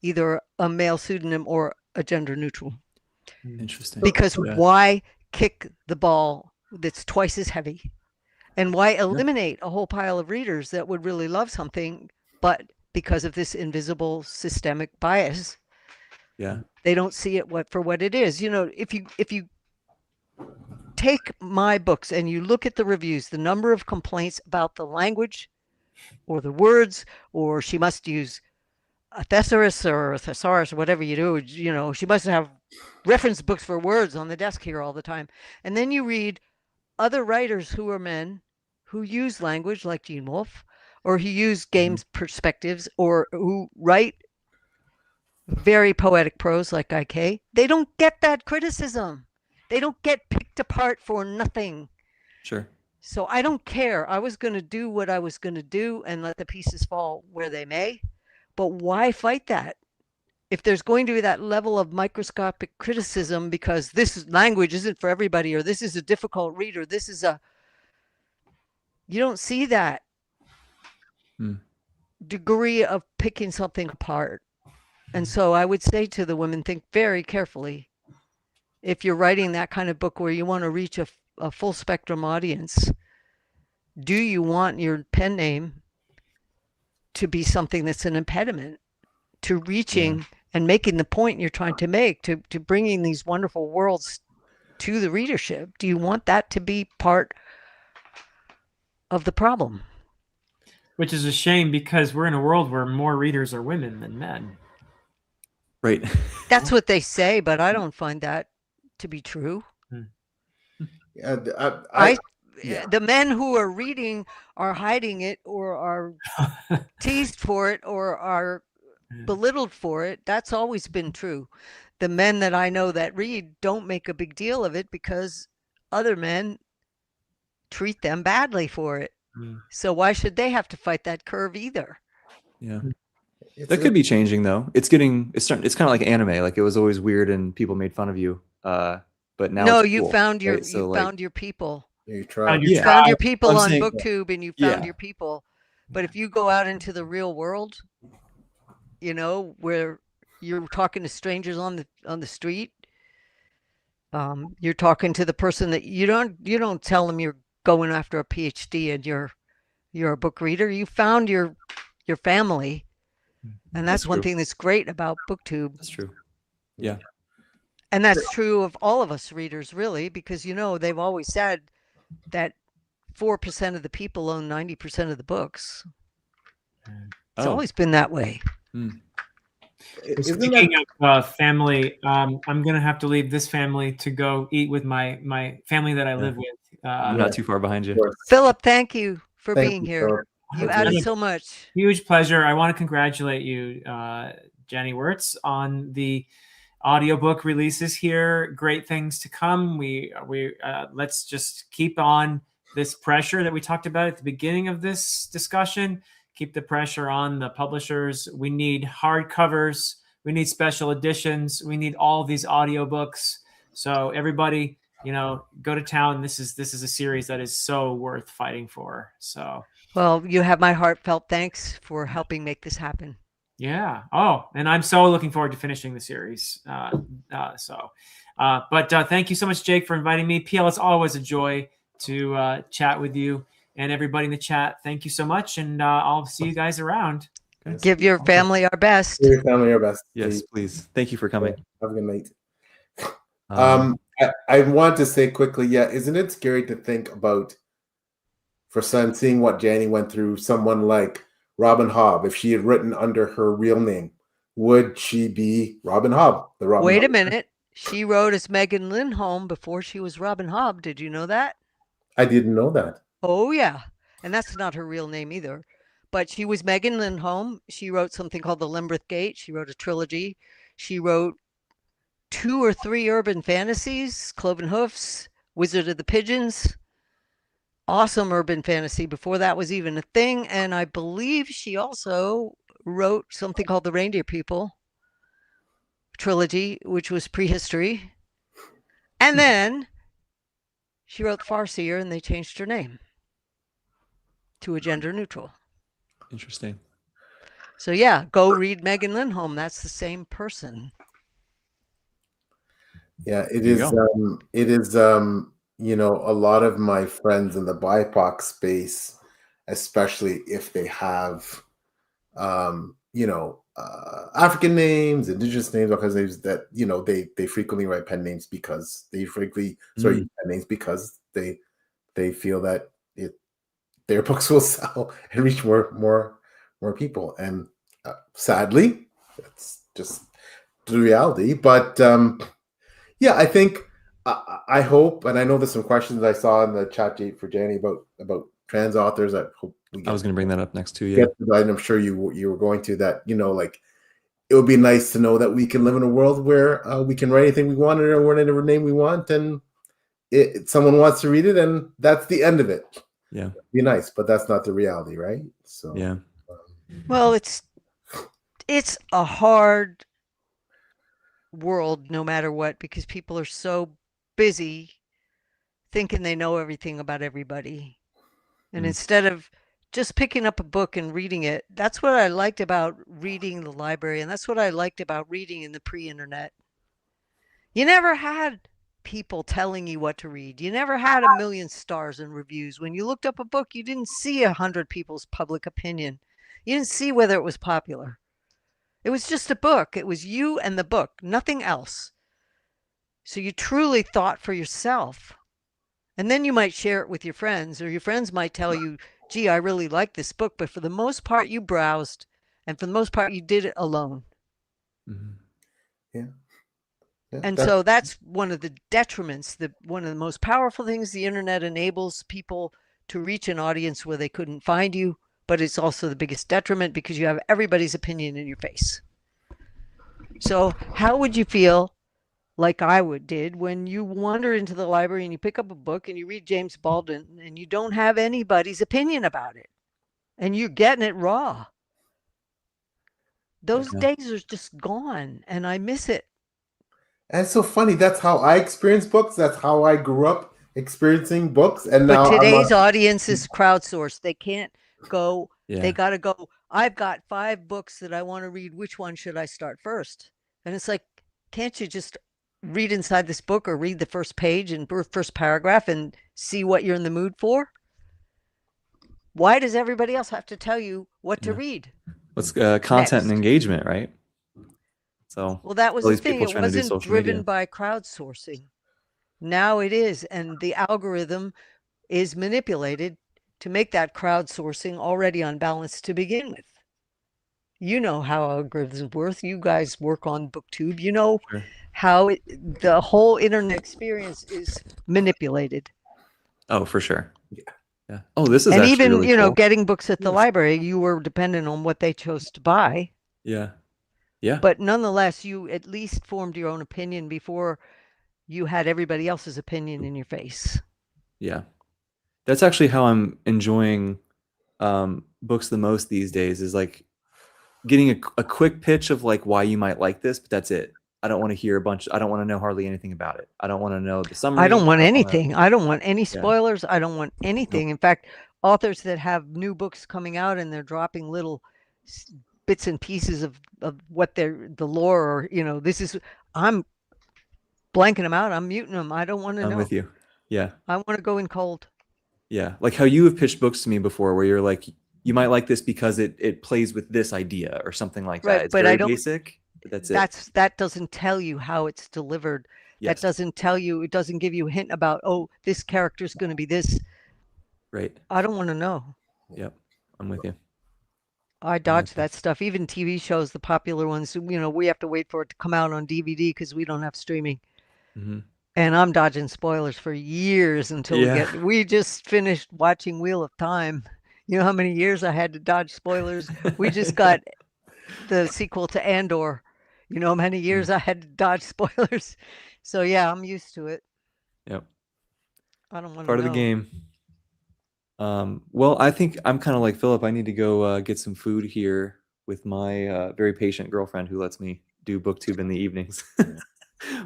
either a male pseudonym or a gender neutral. Interesting. Because why kick the ball that's twice as heavy? And why eliminate a whole pile of readers that would really love something, but because of this invisible systemic bias, they don't see it for what it is. You know, if you take my books and you look at the reviews, the number of complaints about the language or the words, or she must use a thesaurus or a thesaurus, or whatever you do, you know, she must have reference books for words on the desk here all the time. And then you read other writers who are men who use language like Gene Wolfe, or who use games perspectives, or who write very poetic prose like IK. They don't get that criticism. They don't get picked apart for nothing. Sure. So I don't care. I was going to do what I was going to do and let the pieces fall where they may. But why fight that? If there's going to be that level of microscopic criticism because this language isn't for everybody, or this is a difficult read, or this is you don't see that degree of picking something apart. And so I would say to the women, think very carefully. If you're writing that kind of book where you want to reach a full spectrum audience, do you want your pen name to be something that's an impediment to reaching and making the point you're trying to make, to bringing these wonderful worlds to the readership? Do you want that to be part of the problem? Which is a shame, because we're in a world where more readers are women than men. Right. That's what they say, but I don't find that to be true. The men who are reading are hiding it, or are teased for it, or are belittled for it. That's always been true. The men that I know that read don't make a big deal of it because other men treat them badly for it. So why should they have to fight that curve either? Yeah. That could be changing though. It's kind of like anime. Like, it was always weird and people made fun of you. But now no, it's you cool, found your right? So, found your people. You tried. You found your people I'm on saying, Booktube, and you found your people. But if you go out into the real world, you know, where you're talking to strangers on the street, you're talking to the person that you don't tell them you're going after a PhD and you're a book reader. You found your family, and that's one thing that's great about Booktube. That's true. Yeah. And that's true of all of us readers, really, because, you know, they've always said that 4% of the people own 90% of the books. It's always been that way. Speaking of family, I'm going to have to leave this family to go eat with my family that I live with. I'm not too far behind you. Philip, thank you for being here. You added so much. Huge pleasure. I want to congratulate you, Jenny Wirtz, on the audiobook releases here. Great things to come. We let's just keep on this pressure that we talked about at the beginning of this discussion. Keep the pressure on the publishers. We need hardcovers. We need special editions. We need all these audiobooks. So everybody, you know, go to town. This is a series that is so worth fighting for. So, well, you have my heartfelt thanks for helping make this happen. Yeah. Oh, and I'm so looking forward to finishing the series. But thank you so much, Jake, for inviting me. PL, it's always a joy to chat with you, and everybody in the chat. Thank you so much, and I'll see you guys around. Give your family our best. Give your family our best. Yes, please. Thank you for coming. Have a good night. I want to say quickly, isn't it scary to think about for seeing what Janie went through, someone like Robin Hobb, if she had written under her real name, would she be Robin Hobb? The Robin Wait a Hobb. minute. She wrote as Megan Lindholm before she was Robin Hobb. Did you know that? I didn't know that. Oh, yeah. And that's not her real name either. But she was Megan Lindholm. She wrote something called The Limbreth Gate. She wrote a trilogy. She wrote 2 or 3 urban fantasies, Cloven Hoofs, Wizard of the Pigeons. Awesome urban fantasy before that was even a thing. And I believe she also wrote something called The Reindeer People trilogy, which was prehistory. And then she wrote Farseer, and they changed her name to a gender neutral. Interesting. So yeah, go read Megan Lindholm. That's the same person. Yeah, it There you is. go. It is. You know, a lot of my friends in the BIPOC space, especially if they have, you know, African names, indigenous names, all kinds of names that, you know, they frequently write pen names because they frequently use pen names because they feel that their books will sell and reach more people. And sadly, that's just the reality. But yeah, I think I hope, and I know there's some questions I saw in the chat for Janie about trans authors. I hope we get I was going to bring that up next too. Yeah. get to that, and I'm sure you were going to that. You know, like it would be nice to know that we can live in a world where we can write anything we want or whatever name we want, and someone wants to read it, and that's the end of it. Yeah. It'd be nice, but that's not the reality, right? So Yeah. Well, it's a hard world no matter what, because people are so busy thinking they know everything about everybody. And instead of just picking up a book and reading it, that's what I liked about reading the library, and that's what I liked about reading in the pre-internet. You never had people telling you what to read. You never had a million stars and reviews. When you looked up a book, you didn't see 100 people's public opinion. You didn't see whether it was popular. It was just a book. It was you and the book, nothing else. So you truly thought for yourself. And then you might share it with your friends, or your friends might tell you, gee, I really like this book. But for the most part, you browsed. And for the most part, you did it alone. Yeah. And so that's one of the detriments, one of the most powerful things the internet enables people to reach an audience where they couldn't find you, but it's also the biggest detriment because you have everybody's opinion in your face. So how would you feel, like I did, when you wander into the library and you pick up a book and you read James Baldwin and you don't have anybody's opinion about it and you're getting it raw? Those days are just gone, and I miss it. And it's so funny. That's how I experience books. That's how I grew up experiencing books. And now But today's audience is crowdsourced. They can't go. Yeah. They got to go, I've got 5 books that I want to read. Which one should I start first? And it's like, can't you just read inside this book or read the first page and first paragraph and see what you're in the mood for? Why does everybody else have to tell you what to read? What's content and engagement, right? So well, that was all the these thing. people It trying to do wasn't social driven media. by crowdsourcing. Now it is, and the algorithm is manipulated to make that crowdsourcing already unbalanced to begin with. You know how algorithms work. You guys work on BookTube. You know how the whole internet experience is manipulated. Oh, for sure. Yeah. Oh, this is and actually even really you know, cool. getting books at the library, you were dependent on what they chose to buy. Yeah. Yeah. But nonetheless, you at least formed your own opinion before you had everybody else's opinion in your face. Yeah. That's actually how I'm enjoying books the most these days, is like getting a quick pitch of like why you might like this, but that's it. I don't want to hear I don't want to know hardly anything about it. I don't want to know the summary. I don't want anything. I don't want any spoilers. Yeah. I don't want anything. In fact, authors that have new books coming out and they're dropping little bits and pieces of what the lore, or, you know, I'm blanking them out. I'm muting them. I don't want to know. I'm with you. Yeah. I want to go in cold. Yeah. Like how you have pitched books to me before where you're like, you might like this because it plays with this idea or something like that. It's but very I don't, basic, but that's it. That doesn't tell you how it's delivered. Yes. That doesn't tell you, it doesn't give you a hint about, oh, this character is going to be this. Right. I don't want to know. Yep. I'm with you. I dodge that stuff. Even TV shows, the popular ones, we have to wait for it to come out on DVD because we don't have streaming. Hmm. And I'm dodging spoilers for years until Yeah. we just finished watching Wheel of Time. You know how many years I had to dodge spoilers? We just got the sequel to Andor. You know how many years I had to dodge spoilers? So yeah, I'm used to it. Yep. I don't want to Part of the know. game. Well, I think I'm kind of like Philip. I need to go get some food here with my very patient girlfriend who lets me do booktube in the evenings.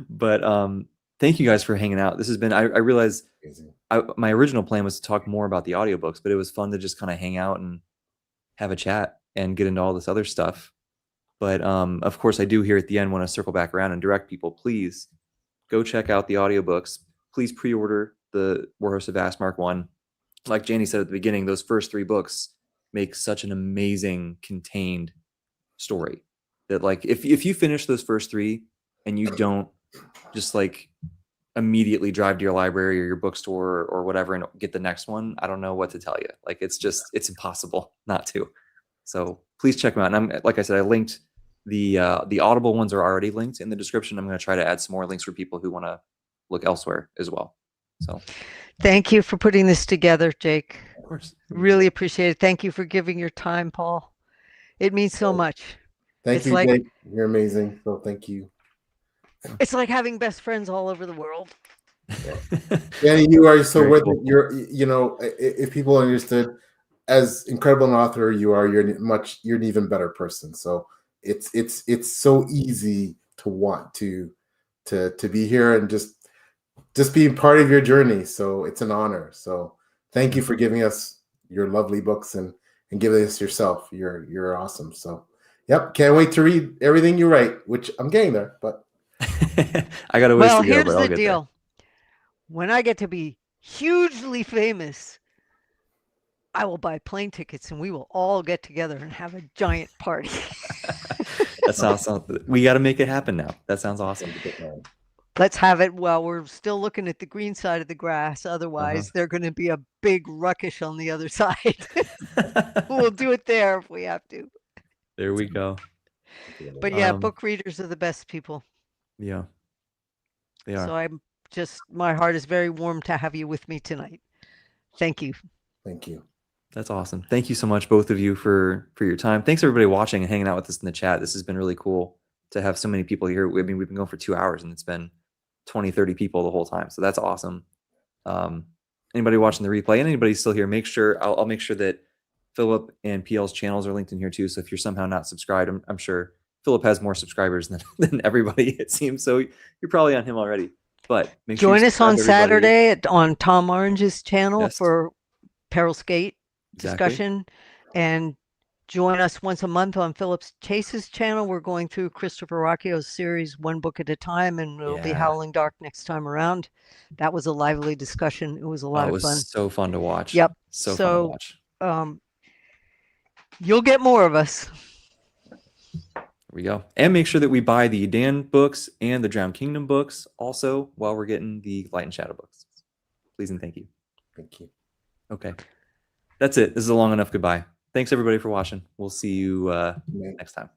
But thank you guys for hanging out. This has been, I realize my original plan was to talk more about the audiobooks, but it was fun to just kind of hang out and have a chat and get into all this other stuff. But of course, I do here at the end want to circle back around and direct people. Please go check out the audiobooks. Please pre-order the Warhorse of Vastmark one. Like Janie said at the beginning, those first 3 books make such an amazing contained story that, like, if you finish those first 3 and you don't just like immediately drive to your library or your bookstore or whatever and get the next one, I don't know what to tell you. Like, it's impossible not to. So please check them out. And I'm, like I said, I linked the Audible ones are already linked in the description. I'm going to try to add some more links for people who want to look elsewhere as well. So thank you for putting this together, Jake. of course. Really appreciate it. Thank you for giving your time, Paul. It means so much. Thank It's you, like- Jake. You're amazing. So thank you. It's like having best friends all over the world. Danny, you are so Very worth cool. it. You're, if people understood, as incredible an author you are, you're an even better person. So it's so easy to want to be here and just be part of your journey. So it's an honor. So thank you for giving us your lovely books and giving us yourself. You're awesome. So yep, can't wait to read everything you write, which I'm getting there, but I got a ways Well, to go, here's but I'll the get deal. When I get to be hugely famous, I will buy plane tickets and we will all get together and have a giant party. there. That sounds. We got to make it happen now. That sounds awesome. Let's have it while we're still looking at the green side of the grass. Otherwise, they're going to be a big ruckish on the other side. We'll do it there if we have to. There we go. But yeah, book readers are the best people. Yeah, they are. So I'm just, my heart is very warm to have you with me tonight. Thank you. thank you. That's awesome. Thank you so much, both of you, for your time. Thanks everybody watching and hanging out with us in the chat. This has been really cool to have so many people here. I mean, we've been going for 2 hours and it's been 20, 30 people the whole time. So that's awesome. Anybody watching the replay and anybody still here, make sure I'll make sure that Philip and PL's channels are linked in here too. So if you're somehow not subscribed, I'm sure Philip has more subscribers than everybody, it seems. So you're probably on him already. But make sure Join you us on subscribe, everybody. Saturday on Tom Orange's channel Yes. for Peril Skate Exactly. discussion, and join us once a month on Philip Chase's channel. We're going through Christopher Rocchio's series one book at a time, and it'll be Yeah. Howling Dark next time around. That was a lively discussion. It was a lot It of fun. was so fun to watch. Yep. So fun to watch. You'll get more of us. There we go. And make sure that we buy the Dan books and the Drowned Kingdom books also while we're getting the Light and Shadow books. Please and thank you. Thank you. Okay. That's it. This is a long enough goodbye. Thanks everybody for watching. We'll see you next time.